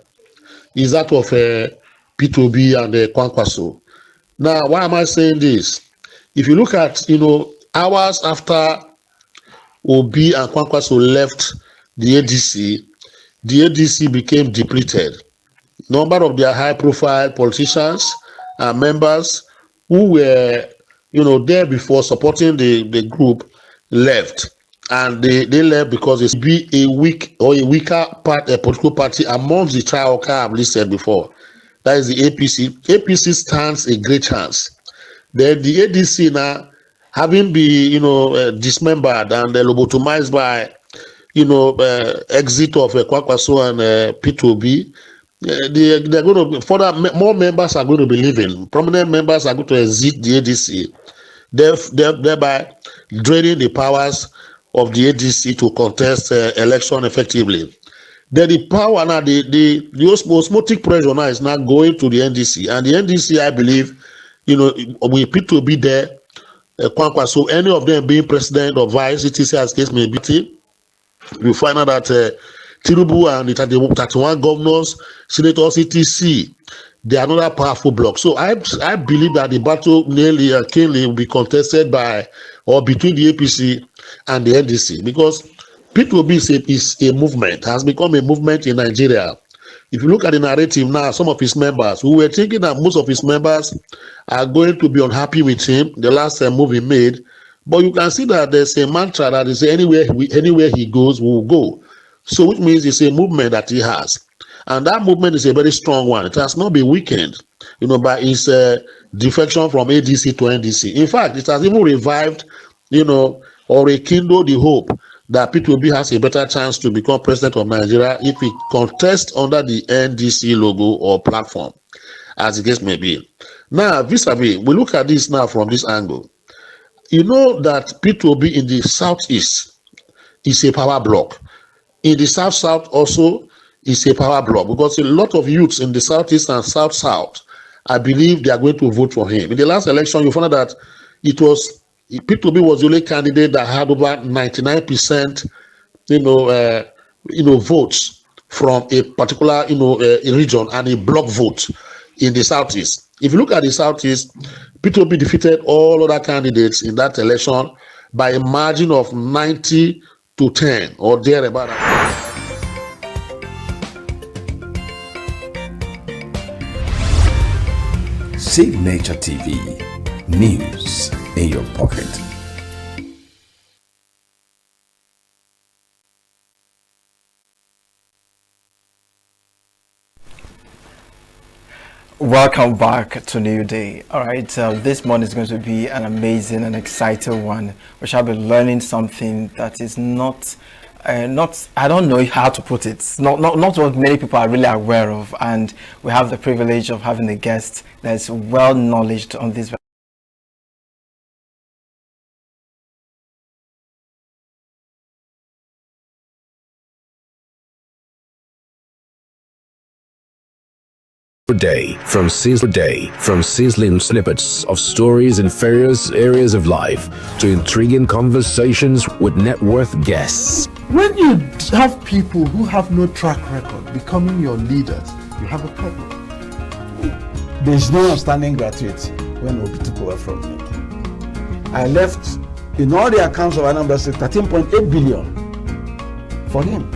is that of P2B and Kwankwaso. Now, why am I saying this? If you look at, hours after Obi and Kwankwaso left the ADC became depleted. Number of their high-profile politicians and members who were, there before supporting the group left. And they left because it's be a weak or a weaker political party amongst the trial I've listed before. That is the APC. APC stands a great chance. Then the ADC now, having been, dismembered and lobotomized by, exit of Kwakwaso and P2B, they're going to further, more members are going to be leaving. Prominent members are going to exit the ADC, thereby draining the powers of the ADC to contest election effectively. Then the power now, the osmotic pressure now is now going to the NDC, and the NDC, I believe, with P2B there, Kwankwaso, any of them being president or vice, etc. as case may be, you find out that Tinubu and the 31 governors, senators, etc., they are another powerful bloc. So I believe that the battle nearly keenly will be contested by or between the APC and the NDC, because P2B is a movement, has become a movement in Nigeria. If you look at the narrative now, some of his members, we were thinking that most of his members are going to be unhappy with him, the last move he made, but you can see that there's a mantra that is anywhere he goes, we will go. So which means it's a movement that he has. And that movement is a very strong one. It has not been weakened, by his defection from ADC to NDC. In fact, it has even revived, or rekindled the hope that P2B has a better chance to become president of Nigeria if he contests under the NDC logo or platform, as the case may be. Now, vis-a-vis, we look at this now from this angle. You know that P2B in the southeast is a power bloc. In the south-south also is a power bloc, because a lot of youths in the southeast and south-south, I believe they are going to vote for him. In the last election, you found out that P2B was the only candidate that had over 99%, votes from a particular, region, and a block vote in the southeast. If you look at the southeast, P2B defeated all other candidates in that election by a margin of 90 to 10 or thereabout. Signature TV, news in your pocket. Welcome back to New Day. All right, this morning is going to be an amazing and exciting one. We shall be learning something that is not I don't know how to put it. Not what many people are really aware of, and we have the privilege of having a guest that's well knowledgeable on this Day from sizzling snippets of stories in various areas of life to intriguing conversations with net worth guests. When you have people who have no track record becoming your leaders, you have a problem. There's no outstanding graduate when Obi took over from me. I left in all the accounts of Anambra State 13.8 billion for him.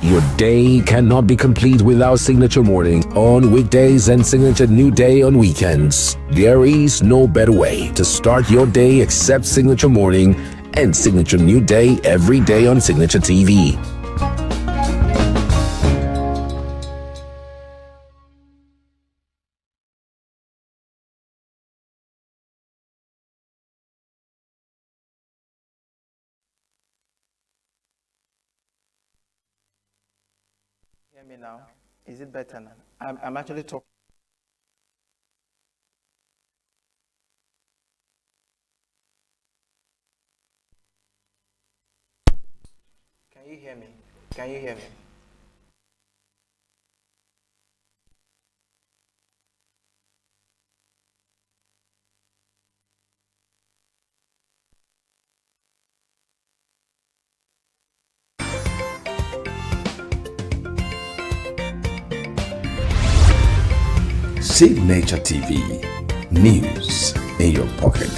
Your day cannot be complete without Signature Morning on weekdays and Signature New Day on weekends. There is no better way to start your day except Signature Morning and Signature New Day every day on Signature TV. Hear me now? Is it better now? I'm actually talking. Can you hear me? Can you hear me? Signature TV, news in your pocket.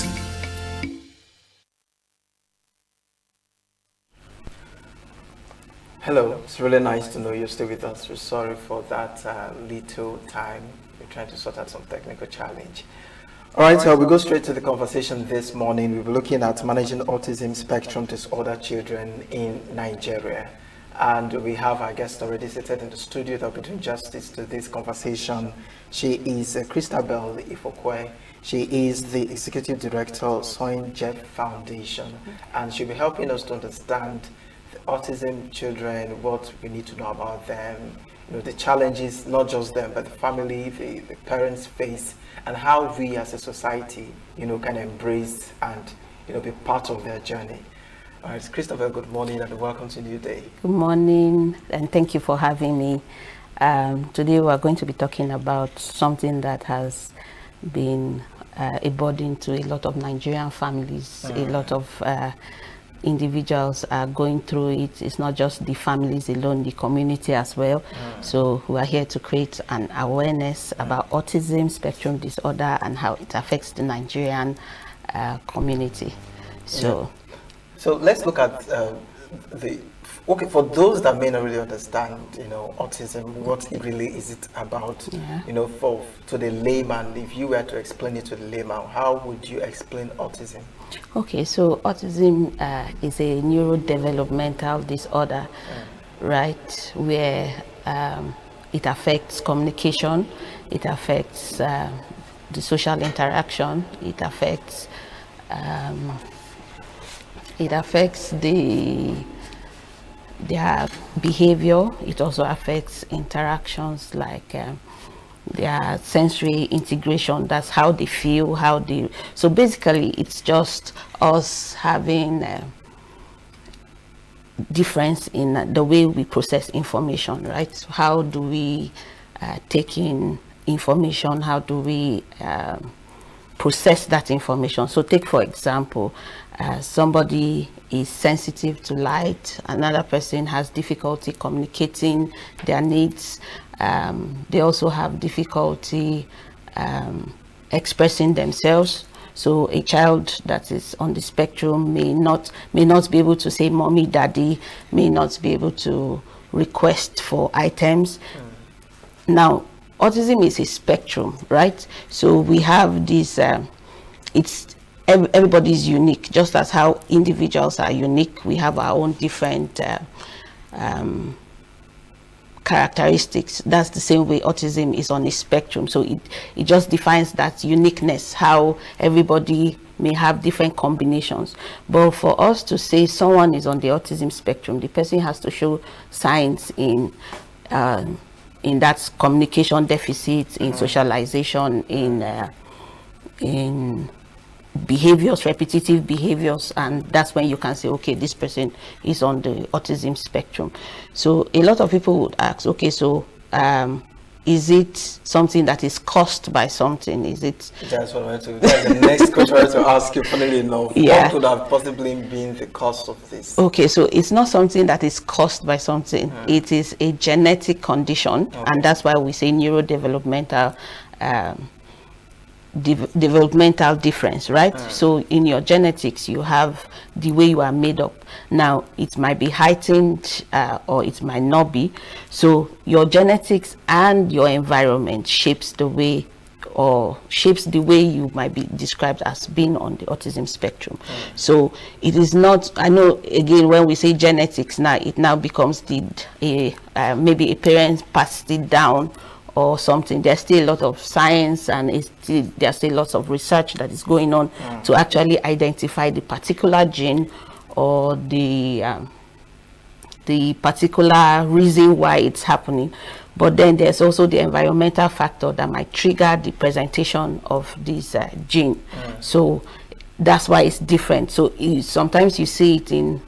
Hello, it's really nice to know you're still with us. We're sorry for that little time. We're trying to sort out some technical challenge. All right, so we go straight to the conversation this morning. We'll be looking at managing autism spectrum disorder children in Nigeria. And we have our guest already seated in the studio that will be doing justice to this conversation. She is Christabel Ifokwe. She is the Executive Director of Soin Jeff Foundation, and she'll be helping us to understand the autism children, what we need to know about them, you know, the challenges, not just them, but the family, the parents face, and how we as a society, you know, can embrace and, you know, be part of their journey. All right, Christopher, good morning and welcome to New Day. Good morning, and thank you for having me. Today we are going to be talking about something that has been a burden to a lot of Nigerian families. A lot of individuals are going through it. It's not just the families alone, the community as well. So we are here to create an awareness about autism spectrum disorder and how it affects the Nigerian community. So let's look at for those that may not really understand, you know, autism, what it really is it about, you know, to the layman. If you were to explain it to the layman, how would you explain autism? Okay, so autism is a neurodevelopmental disorder, right, where it affects communication, it affects the social interaction, it affects their behavior. It also affects interactions like their sensory integration. That's how they feel, so basically it's just us having difference in the way we process information, right? So how do we take in information? How do we process that information? So take, for example, somebody is sensitive to light, another person has difficulty communicating their needs, they also have difficulty expressing themselves. So a child that is on the spectrum may not be able to say mommy, daddy, may not be able to request for items. Now, autism is a spectrum, right? So we have this, everybody is unique, just as how individuals are unique. We have our own different characteristics. That's the same way autism is on a spectrum. So it just defines that uniqueness, how everybody may have different combinations. But for us to say someone is on the autism spectrum, the person has to show signs in that communication deficit, in socialization, in behaviors, repetitive behaviors, and that's when you can say, okay, this person is on the autism spectrum. So a lot of people would ask, okay, so is it something that is caused by something? Is it? That's what I wanted to. That's the next question I wanted to ask you. Funnily enough, Yeah. what could have possibly been the cause of this? Okay, so it's not something that is caused by something. It is a genetic condition, and that's why we say neurodevelopmental developmental difference, right? So in your genetics, you have the way you are made up. Now, it might be heightened or it might not be. So your genetics and your environment shapes the way you might be described as being on the autism spectrum. So it is not, I know again when we say genetics now, it now becomes maybe a parent passed it down or something. There's still a lot of science and there's still lots of research that is going on to actually identify the particular gene or the particular reason why it's happening. But then there's also the environmental factor that might trigger the presentation of this gene. So that's why it's different. So sometimes you see it in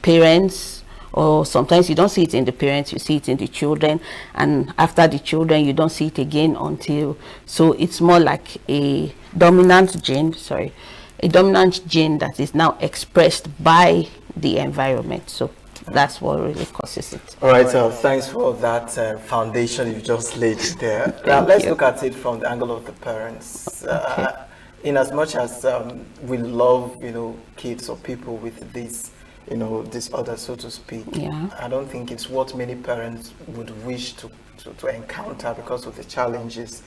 parents, or sometimes you don't see it in the parents, you see it in the children, and after the children you don't see it again until, so it's more like a dominant gene that is now expressed by the environment. So that's what really causes it. All right, so thanks for that foundation you just laid there. Now let's look at it from the angle of the parents. In as much as we love, kids or people with this, disorder, so to speak, I don't think it's what many parents would wish to encounter because of the challenges,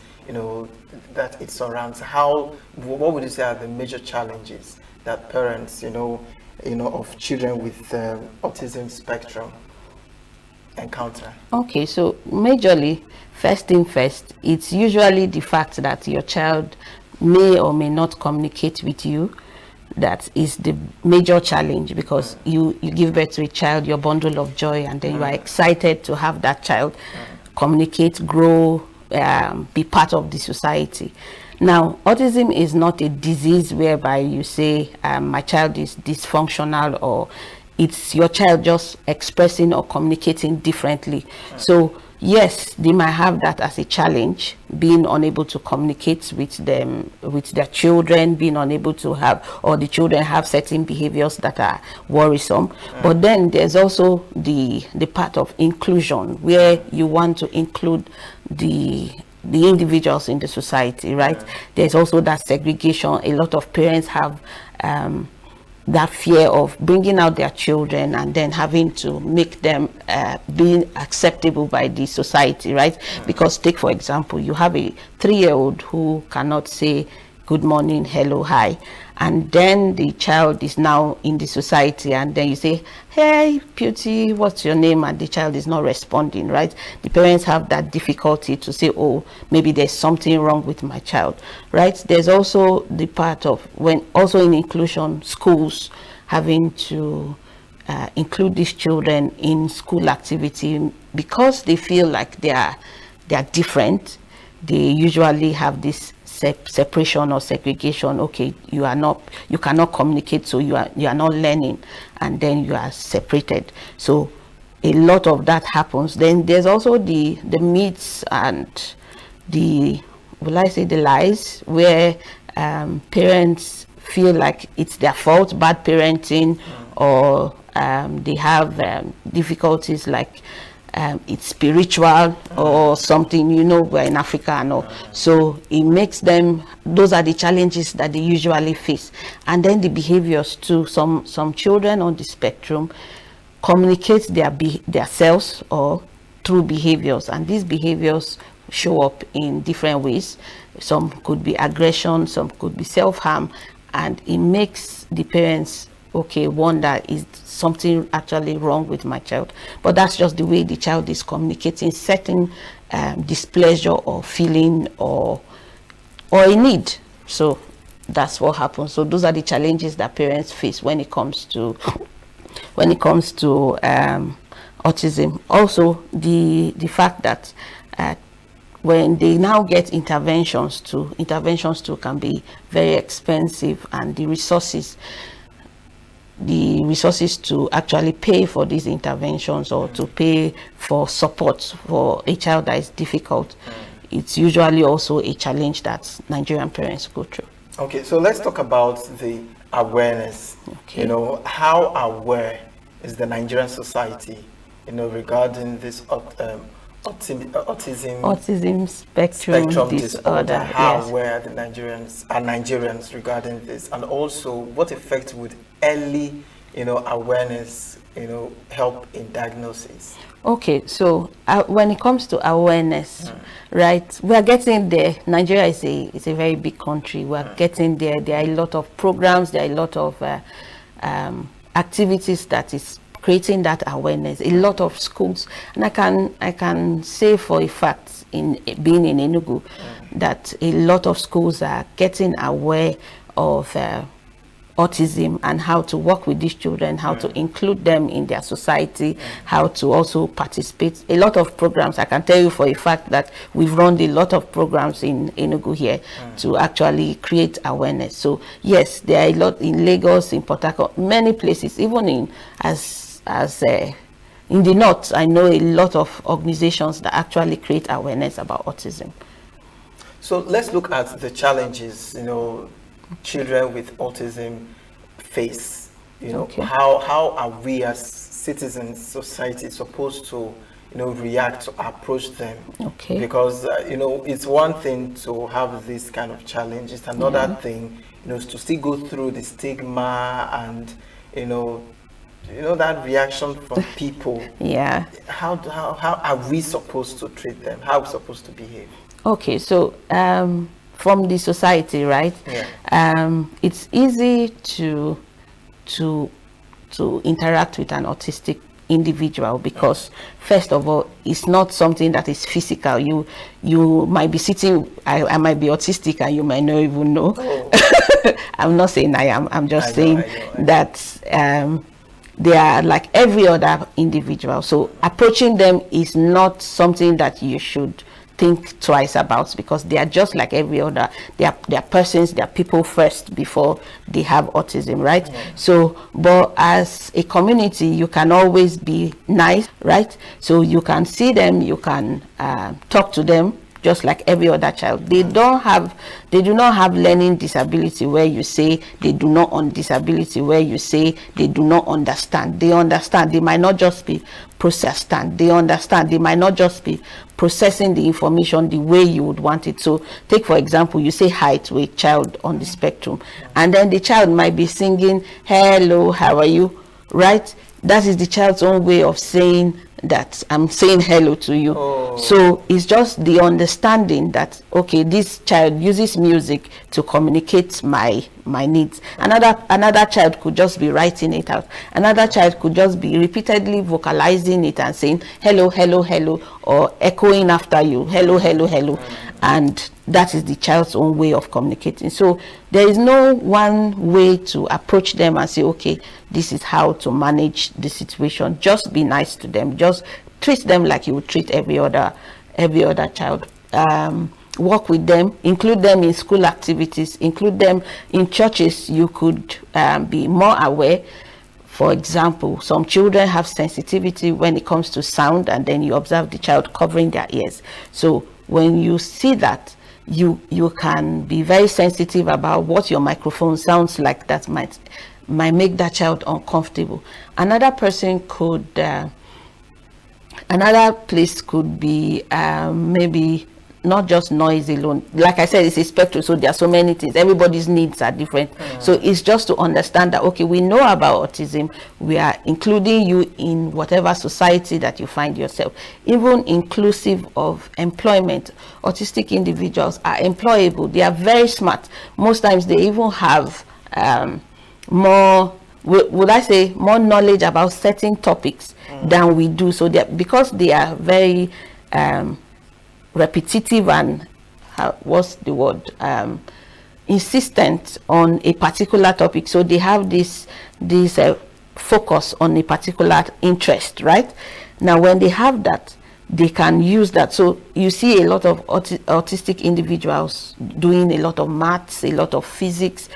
that it surrounds. What would you say are the major challenges that parents, of children with autism spectrum encounter? Okay, so majorly, first, it's usually the fact that your child may or may not communicate with you. That is the major challenge, because you give birth to a child, your bundle of joy, and then you are excited to have that child communicate, grow, be part of the society. Now, autism is not a disease whereby you say my child is dysfunctional, or it's your child just expressing or communicating differently. So yes, they might have that as a challenge, being unable to communicate with their children, being unable to have, or the children have certain behaviors that are worrisome. But then there's also the part of inclusion, where you want to include the individuals in the society, right? There's also that segregation. A lot of parents have that fear of bringing out their children and then having to make them being acceptable by the society, right? Because take for example, you have a 3-year-old who cannot say good morning, hello, hi, and then the child is now in the society, and then you say, hey Beauty, what's your name? And the child is not responding, right? The parents have that difficulty to say, oh, maybe there's something wrong with my child, right? There's also the part of when also in inclusion, schools having to include these children in school activity, because they feel like they are different. They usually have this separation or segregation. Okay, you cannot communicate, so you are not learning, and then you are separated. So a lot of that happens. Then there's also the myths and the lies, where parents feel like it's their fault, bad parenting, or they have difficulties like it's spiritual or something, we're in Africa and all. So it makes them, those are the challenges that they usually face. And then the behaviors too. Some children on the spectrum communicate their selves or through behaviors, and these behaviors show up in different ways. Some could be aggression, some could be self-harm, and it makes the parents wonder, is something actually wrong with my child? But that's just the way the child is communicating certain displeasure or feeling or a need. So that's what happens. So those are the challenges that parents face when it comes to autism. Also the fact that when they now get interventions too can be very expensive, and the resources the resources to actually pay for these interventions or to pay for support for a child that is difficult, it's usually also a challenge that Nigerian parents go through. Okay, so let's talk about the awareness. Okay. You know, how aware is the Nigerian society, you know, regarding this autism spectrum disorder? How Yes. aware are Nigerians regarding this, and also what effect would early, you know, awareness, you know, help in diagnosis? Okay, so when it comes to awareness, right, we are getting there. Nigeria is a very big country. We are getting there. There are a lot of programs. There are a lot of activities that is creating that awareness. A lot of schools, and I can say for a fact, in being in ENUGU, that a lot of schools are getting aware of autism and how to work with these children, how to include them in their society, how to also participate. A lot of programs, I can tell you for a fact that we've run a lot of programs in ENUGU here to actually create awareness. So yes, there are a lot in Lagos, in Port Harcourt, many places, even in in the north. I know a lot of organizations that actually create awareness about autism. So let's look at the challenges, you know, children with autism face. You know, Okay. how are we as citizens, society, supposed to, you know, react, to approach them? Okay. Because you know, it's one thing to have this kind of challenge. It's another thing, you know, to still go through the stigma and, you know, that reaction from people. Yeah. How are we supposed to treat them? How are we supposed to behave? Okay, so from the society, right? Yeah. It's easy to interact with an autistic individual because first of all, it's not something that is physical. You might be sitting, I might be autistic and you might not even know. I'm not saying I am, I'm just saying that they are like every other individual. So approaching them is not something that you should think twice about, because they are just like every other. They are persons, they are people first before they have autism, right? So, but as a community, you can always be nice, right? So you can see them, you can talk to them just like every other child. They do not have learning disability where you say they do not on disability, where you say they do not understand. They understand. They might not just be processed. They understand. They might not just be processing the information the way you would want it. So take for example, you say hi to a child on the spectrum, and then the child might be singing hello, how are you, right? That is the child's own way of saying that I'm saying hello to you. So it's just the understanding that, okay, this child uses music to communicate my needs. Another child could just be writing it out. Another child could just be repeatedly vocalizing it and saying hello, hello, hello, or echoing after you, hello, hello, hello. And that is the child's own way of communicating. So there is no one way to approach them and say, okay, this is how to manage the situation. Just be nice to them. Just treat them like you would treat every other child. Work with them, include them in school activities, include them in churches. You could be more aware. For example, some children have sensitivity when it comes to sound, and then you observe the child covering their ears. So when you see that, you can be very sensitive about what your microphone sounds like. That might make that child uncomfortable. Another person could, another place could be maybe not just noise alone. Like I said, it's a spectrum, so there are so many things. Everybody's needs are different. So it's just to understand that, okay, we know about autism. We are including you in whatever society that you find yourself, even inclusive of employment. Autistic individuals are employable. They are very smart. Most times they even have more, would I say, more knowledge about certain topics than we do. So because they are very repetitive and what's the word, insistent on a particular topic, so they have this focus on a particular interest, right? Now when they have that, they can use that. So you see a lot of autistic individuals doing a lot of maths, a lot of physics,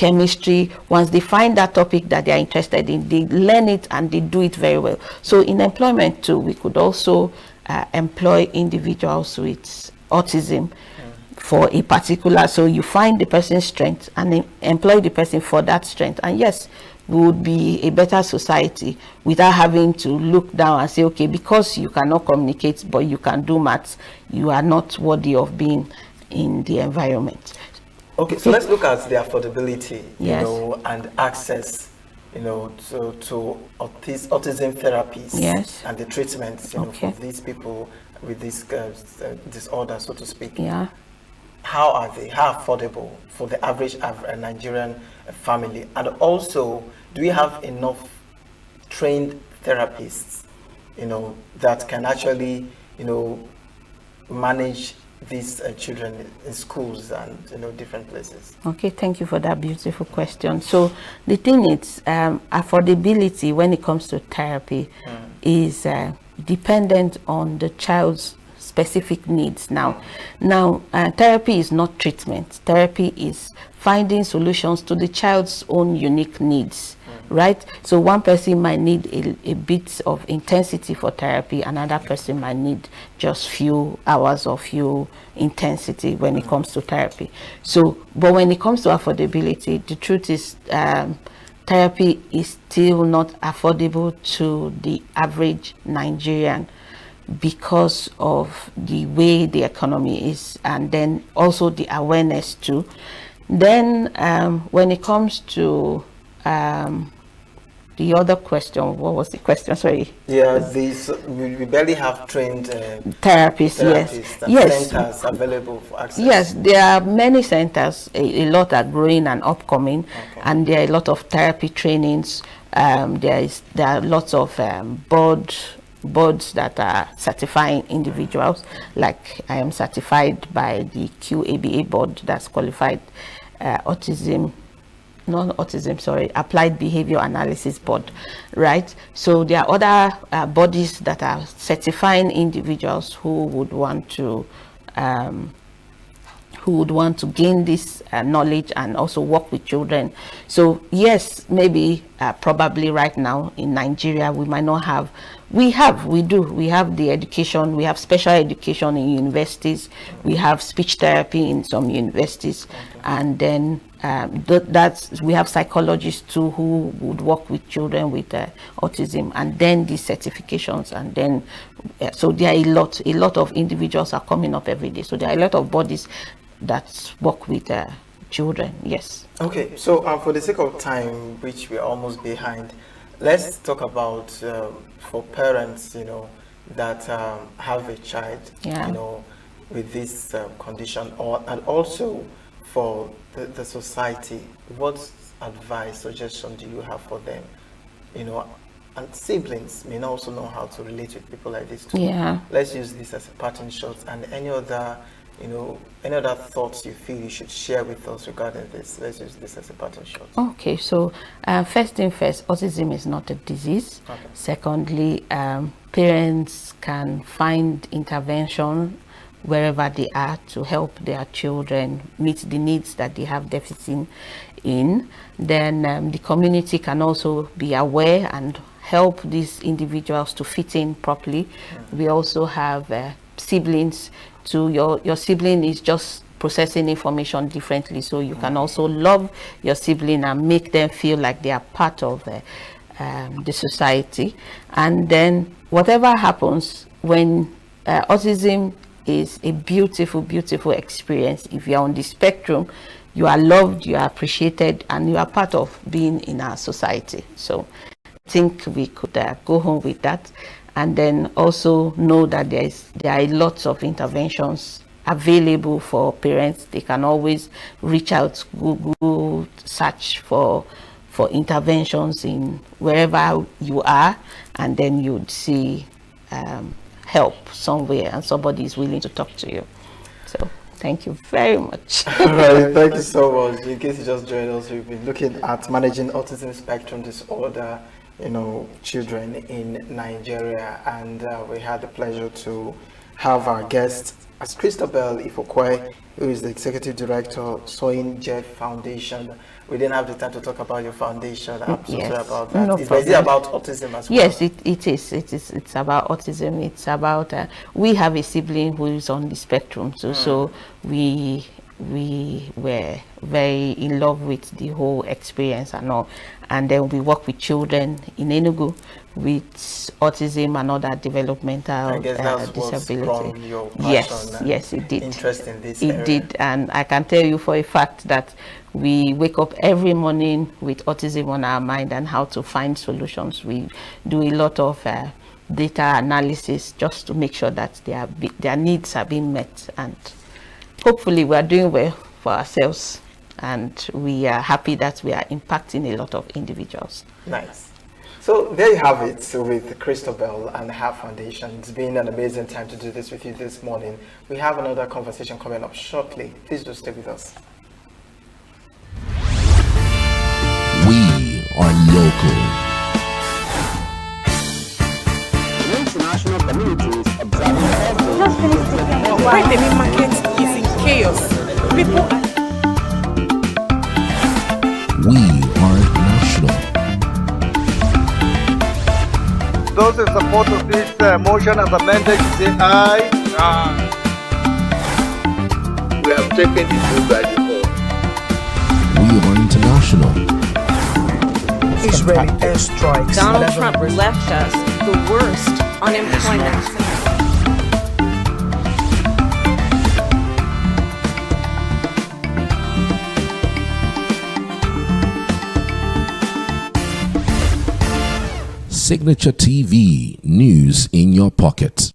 chemistry. Once they find that topic that they are interested in, they learn it and they do it very well. So in employment too, we could also employ individuals with autism for a particular, so you find the person's strength and employ the person for that strength. And yes, we would be a better society without having to look down and say, okay, because you cannot communicate but you can do maths, you are not worthy of being in the environment. Okay, so let's look at the affordability, Yes. And access, to autism therapies, Yes. and the treatments, Okay. for these people with this disorder, so to speak. Yeah. How are they? How affordable for the average Nigerian family? And also, do we have enough trained therapists, that can actually, manage these children in schools and different places? Okay, thank you for that beautiful question. So the thing is, affordability when it comes to therapy is dependent on the child's specific needs. Now, therapy is not treatment. Therapy is finding solutions to the child's own unique needs, right? So one person might need a bit of intensity for therapy, another person might need just few hours or few intensity when it comes to therapy. So, but when it comes to affordability, the truth is therapy is still not affordable to the average Nigerian, because of the way the economy is, and then also the awareness too. Then when it comes to the other question, what was the question? Sorry. Yeah, we barely have trained therapists. Yes, centers available for access. Yes, there are many centers. A lot are growing and upcoming, and there are a lot of therapy trainings. There are lots of boards that are certifying individuals, like I am certified by the QABA board, that's qualified applied behavior analysis board, right? So there are other bodies that are certifying individuals who would want to gain this knowledge and also work with children. So yes, maybe probably right now in Nigeria we might not have, we have the education, we have special education in universities, we have speech therapy in some universities, and then we have psychologists too who would work with children with autism, and then these certifications, and then so there are a lot of individuals are coming up every day. So there are a lot of bodies that work with children. Yes. Okay, so for the sake of time, which we're almost behind, let's talk about for parents, that have a child, with this condition, and also for the society. What advice, suggestion do you have for them? And siblings may not also know how to relate with people like this too. Yeah. Let's use this as a parting shot, and any other thoughts you feel you should share with us regarding this. Let's use this as a parting shot. Okay, so first thing first, autism is not a disease. Okay. Secondly, parents can find intervention wherever they are to help their children meet the needs that they have deficit in. Then the community can also be aware and help these individuals to fit in properly. We also have siblings. To your sibling is just processing information differently, so you can also love your sibling and make them feel like they are part of the society. And then whatever happens, when autism is a beautiful experience. If you are on the spectrum, you are loved, you are appreciated, and you are part of being in our society. So I think we could go home with that. And then also know that there are lots of interventions available for parents. They can always reach out, Google search for interventions in wherever you are, and then you'd see help somewhere, and somebody is willing to talk to you. So thank you very much. All right, thank you so much. In case you just joined us, we've been looking at managing autism spectrum disorder, children in Nigeria, and we had the pleasure to have our guest, as Christabel Ifokwe, who is the executive director, Soin Jeff Foundation, we didn't have the time to talk about your foundation. I'm so sorry about that. No Is it about autism as well? Yes, it is. It's about autism. It's about we have a sibling who is on the spectrum too. So we were very in love with the whole experience and all. And then we work with children in ENUGU with autism and other developmental disability. Yes, it did. Interest in this area. Did, and I can tell you for a fact that we wake up every morning with autism on our mind and how to find solutions. We do a lot of data analysis just to make sure that their needs are being met, and hopefully we are doing well for ourselves, and we are happy that we are impacting a lot of individuals. Nice. So there you have it with Christabel and her foundation. It's been an amazing time to do this with you this morning. We have another conversation coming up shortly. Please do stay with us. We are local. International communities why the main market is in chaos. People are... We are national. Those in support of this motion as amended say aye. Aye. We have taken the vote by default. We are international. Israeli airstrikes. Donald Trump left us the worst unemployment. Signature TV, news in your pocket.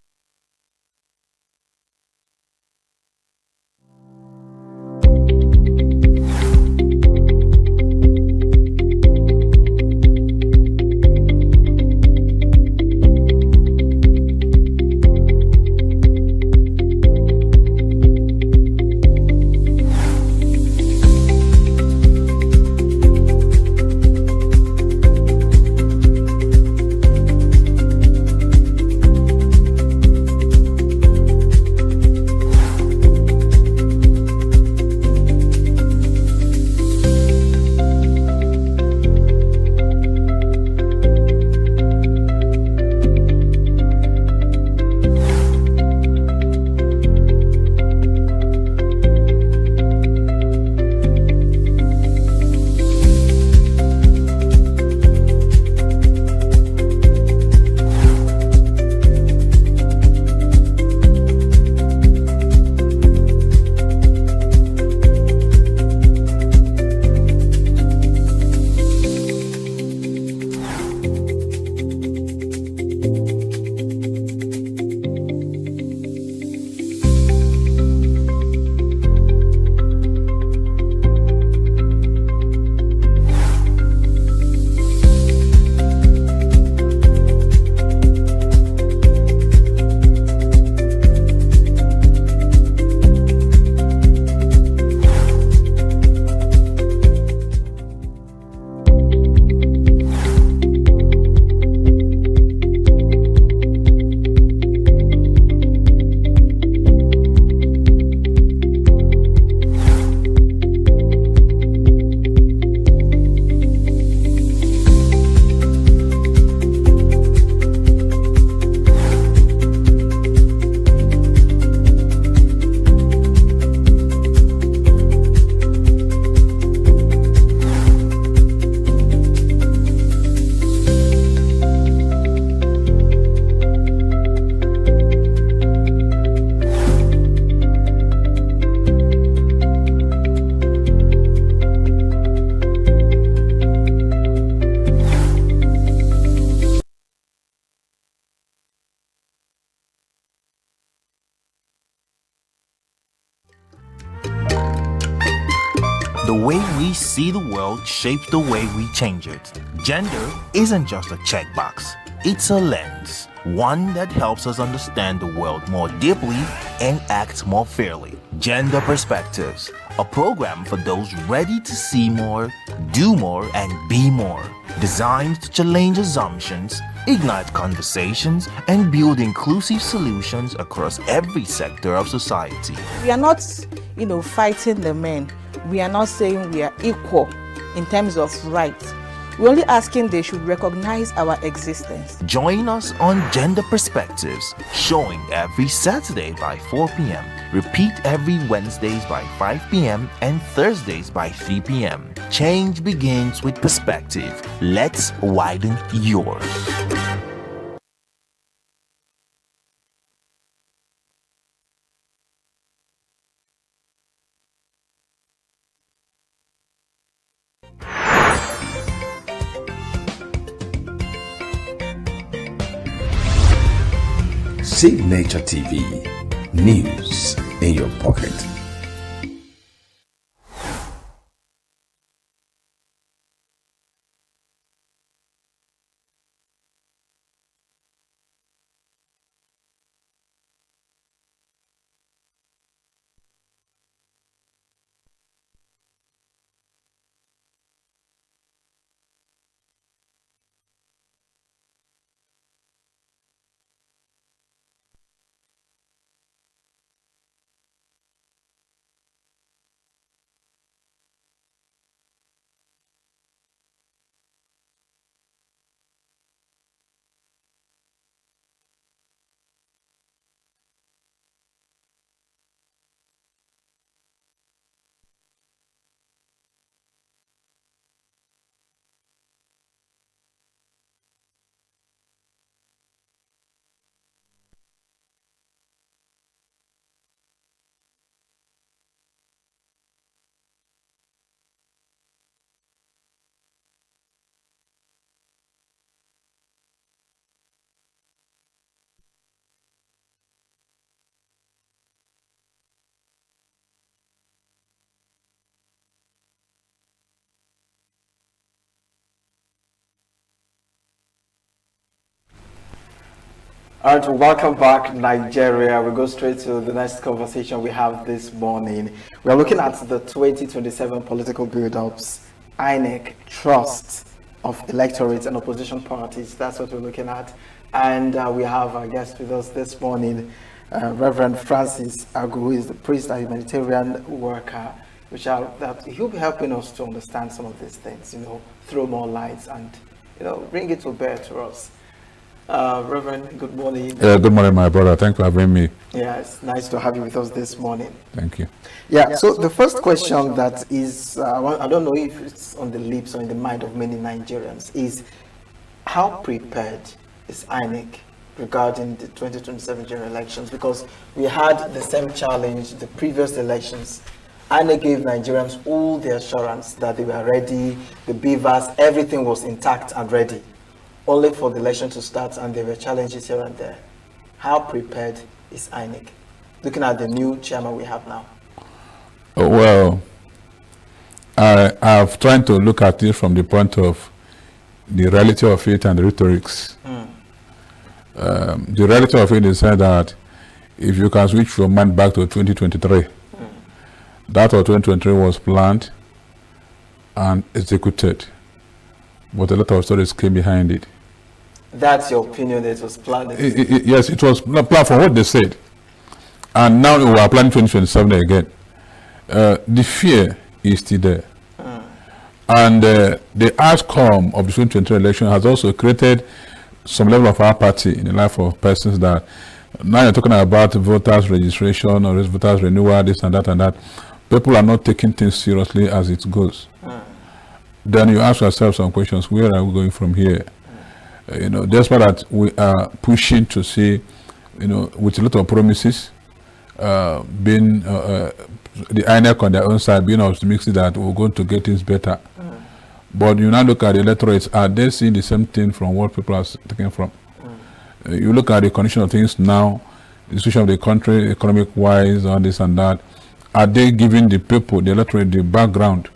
The way we see the world shapes the way we change it. Gender isn't just a checkbox, it's a lens. one that helps us understand the world more deeply and act more fairly. Gender Perspectives, a program for those ready to see more, do more, and be more. Designed to challenge assumptions, ignite conversations, and build inclusive solutions across every sector of society. We are not, fighting the men. We are not saying we are equal in terms of rights. We're only asking they should recognize our existence. Join us on Gender Perspectives, showing every Saturday by 4 p.m. Repeat every Wednesdays by 5 p.m. and Thursdays by 3 p.m. Change begins with perspective. Let's widen yours. Signature TV, news in your pocket. All right, welcome back, Nigeria. We go straight to the next conversation we have this morning. We are looking at the 2027 political build-ups, INEC, trust of electorates and opposition parties. That's what we're looking at. And we have our guest with us this morning, Reverend Francis Agu, who is the priest and humanitarian worker, that he'll be helping us to understand some of these things, throw more lights and, bring it to bear to us. Reverend, good morning. Good morning, my brother. Thanks for having me. Yeah, it's nice to have you with us this morning. Thank you. Yeah, so the first question that is, I don't know if it's on the lips or in the mind of many Nigerians, is how prepared is INEC regarding the 2027 general elections? Because we had the same challenge the previous elections. INEC gave Nigerians all the assurance that they were ready, the beavers, everything was intact and ready, only for the election to start, and there were challenges here and there. How prepared is INEC, looking at the new chairman we have now? Well, I've tried to look at it from the point of the reality of it and the rhetorics. The reality of it is that if you can switch your mind back to 2023, that of 2023 was planned and executed, but a lot of stories came behind it. That's your opinion, that it was planned? Yes, it was planned for what they said. And now we are planning 2027 again. The fear is still there. And the outcome of the 2023 election has also created some level of apathy in the life of persons that now you're talking about voters registration or voters renewal, this and that and that. People are not taking things seriously as it goes. Then you ask yourself some questions, where are we going from here? Despite that we are pushing to see, with a lot of promises, being the INEC on their own side being optimistic that we're going to get things better. But you now look at the electorates, are they seeing the same thing from what people are taking from? You look at the condition of things now, the situation of the country, economic-wise, all this and that. Are they giving the people, the electorate, the background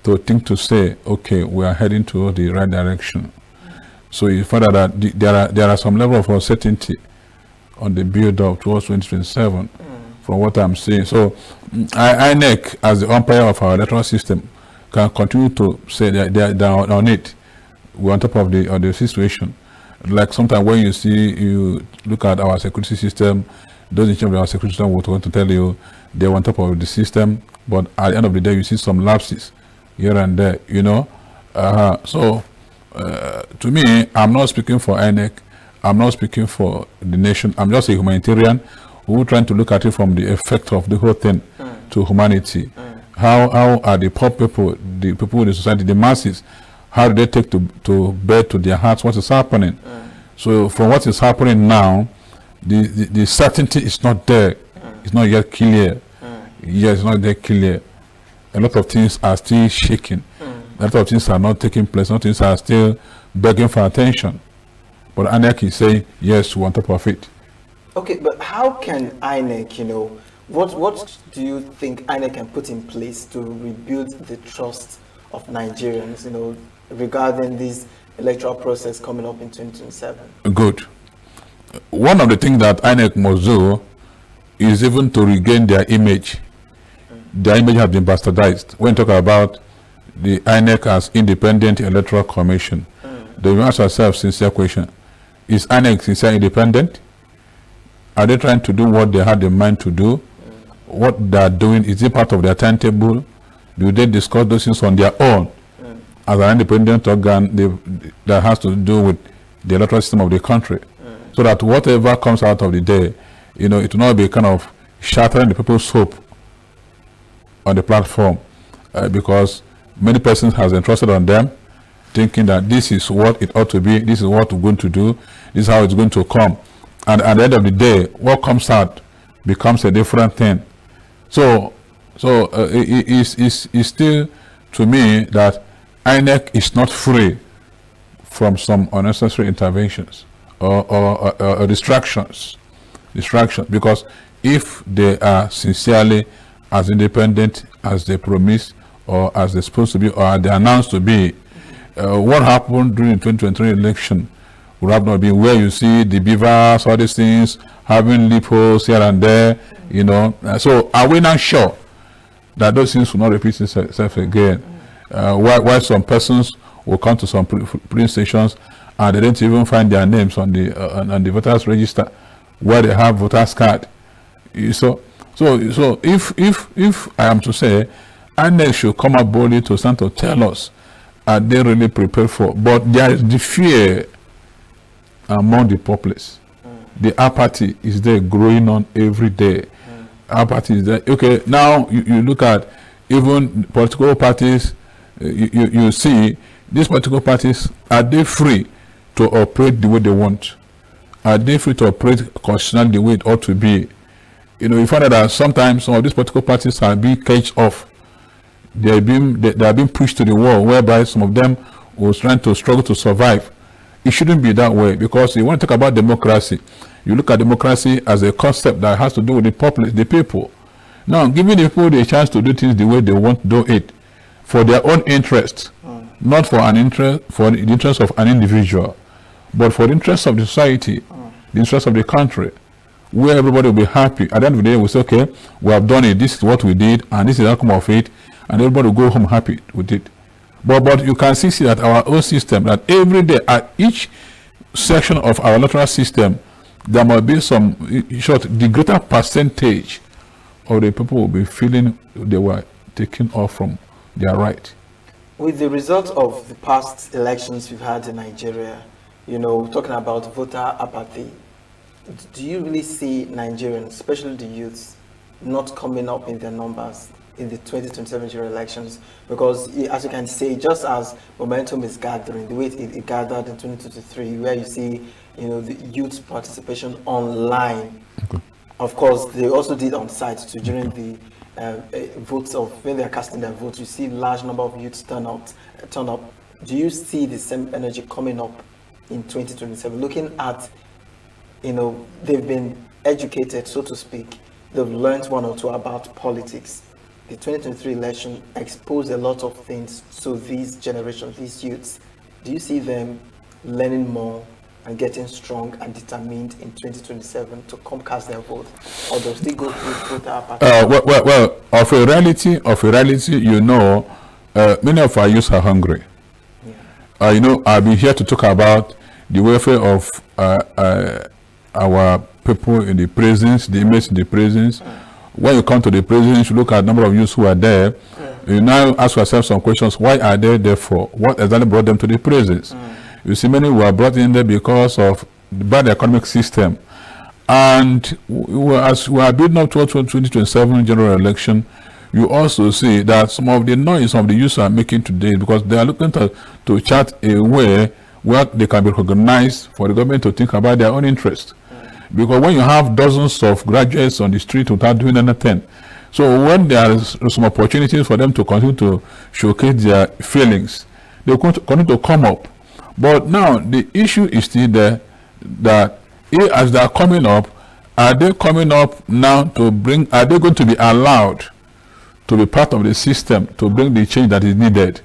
to think to say, okay, we are heading towards the right direction? So you find out that there are some level of uncertainty on the build-up towards 2027, from what I'm seeing. So INEC, as the umpire of our electoral system, can continue to say that they're on it. We're on top of the situation. Like sometimes when you look at our security system, those in charge of our security system will want to tell you they're on top of the system, but at the end of the day, you see some lapses here and there, you know. So to me, I'm not speaking for INEC. I'm not speaking for the nation. I'm just a humanitarian who trying to look at it from the effect of the whole thing to humanity. How are the poor people, the people in the society, the masses, how do they take to bear to their hearts what is happening? So from what is happening now, the certainty is not there. It's not yet clear. Yes, it's not yet clear. A lot of things are still shaking. A lot of things are not taking place. A lot of things are still begging for attention. But INEC is saying, yes, we're on top of it. Okay, but how can INEC, you know, what do you think INEC can put in place to rebuild the trust of Nigerians, you know, regarding this electoral process coming up in 2027? Good. One of the things that INEC must do is even to regain their image. Their image has been bastardized. When you talk about the INEC as independent electoral commission, they will ask ourselves sincere question. Is INEC sincere independent? Are they trying to do what they had in mind to do? What they are doing, is it part of their timetable? Do they discuss those things on their own as an independent organ that has to do with the electoral system of the country? So that whatever comes out of the day, you know, it will not be kind of shattering the people's hope on the platform, because many persons has entrusted on them, thinking that this is what it ought to be, this is what we're going to do, this is how it's going to come. And at the end of the day, what comes out becomes a different thing. So it's still, to me, that INEC is not free from some unnecessary interventions or distractions, because if they are sincerely as independent as they promised or as they're supposed to be or they announced to be, what happened during the 2023 election would have not been where you see the beavers, all these things, having loopholes here and there, you know. So are we not sure that those things will not repeat themselves again? Why some persons will come to some polling stations and they don't even find their names on the voters register where they have voters card. So if I am to say, INEC should come up boldly to stand to tell us, are they really prepared for? But there is the fear among the populace. The apathy is there, growing on every day. Apathy is there. Okay, now you look at even political parties. You see these political parties, are they free to operate the way they want? Are they free to operate constitutionally the way it ought to be? You know, you find out that sometimes some of these political parties are being caged off. They are being pushed to the wall, whereby some of them was trying to struggle to survive. It shouldn't be that way, because you want to talk about democracy. You look at democracy as a concept that has to do with the populace, the people. Now, giving the people the chance to do things the way they want to do it, for their own interest, not for the interest of an individual, but for the interest of the society, the interest of the country, where everybody will be happy. At the end of the day, we say, okay, we have done it, this is what we did, and this is the outcome of it, and everybody will go home happy with it. But you can see that our own system, that every day at each section of our electoral system, there must be some, the greater percentage of the people will be feeling they were taken off from their right. With the result of the past elections we've had in Nigeria, you know, talking about voter apathy, do you really see Nigerians, especially the youths, not coming up in their numbers in the 2027 general elections? Because as you can see, just as momentum is gathering, the way it gathered in 2023, where you see, you know, the youth participation online. Of course, they also did on site too during the votes of when they are casting their votes. You see large number of youths turn up. Do you see the same energy coming up in 2027? Looking at, you know, they've been educated, so to speak. They've learned one or two about politics. The 2023 election exposed a lot of things to these generations, these youths. Do you see them learning more and getting strong and determined in 2027 to come cast their vote, or they'll still go through voter participation? Well, of a reality, many of our youth are hungry. I've been here to talk about the welfare of our people in the prisons, the inmates in the prisons. When you come to the prisons, you look at the number of youths who are there. You now ask yourself some questions. Why are they there for? What exactly brought them to the prisons? You see, many were brought in there because of the bad economic system. And as we are building up towards 2027 general election, you also see that some of the noise of the youth are making today because they are looking to chart a way where they can be recognized for the government to think about their own interest. Because when you have dozens of graduates on the street without doing anything, so when there are some opportunities for them to continue to showcase their feelings, they continue to come up. But now the issue is still there that as they are coming up, are they coming up now to bring, are they going to be allowed to be part of the system to bring the change that is needed?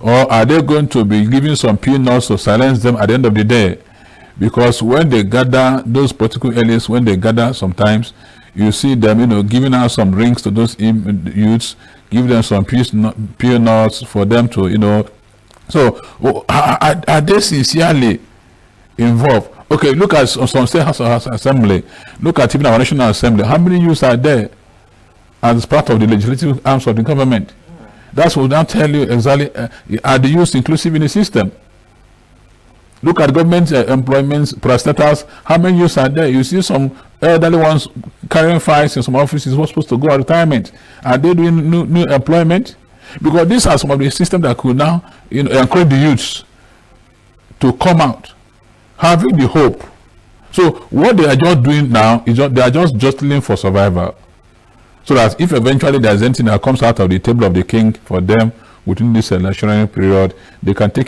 Or are they going to be giving some peanuts to silence them at the end of the day? Because when they gather, those political elites, when they gather sometimes, you see them, giving out some rings to those youths, give them some peanuts for them to, So are they sincerely involved? Okay, look at some state house assembly. Look at even our national assembly. How many youths are there as part of the legislative arms of the government? That's what I'll tell you exactly. Are the youths inclusive in the system? Look at government employments, parastatals. How many youths are there? You see some elderly ones carrying files in some offices who are supposed to go on retirement. Are they doing new employment? Because these are some of the systems that could now encourage the youths to come out, having the hope. So what they are just doing now is they are just jostling for survival. So that if eventually there is anything that comes out of the table of the king for them within this electionary period, they can take it.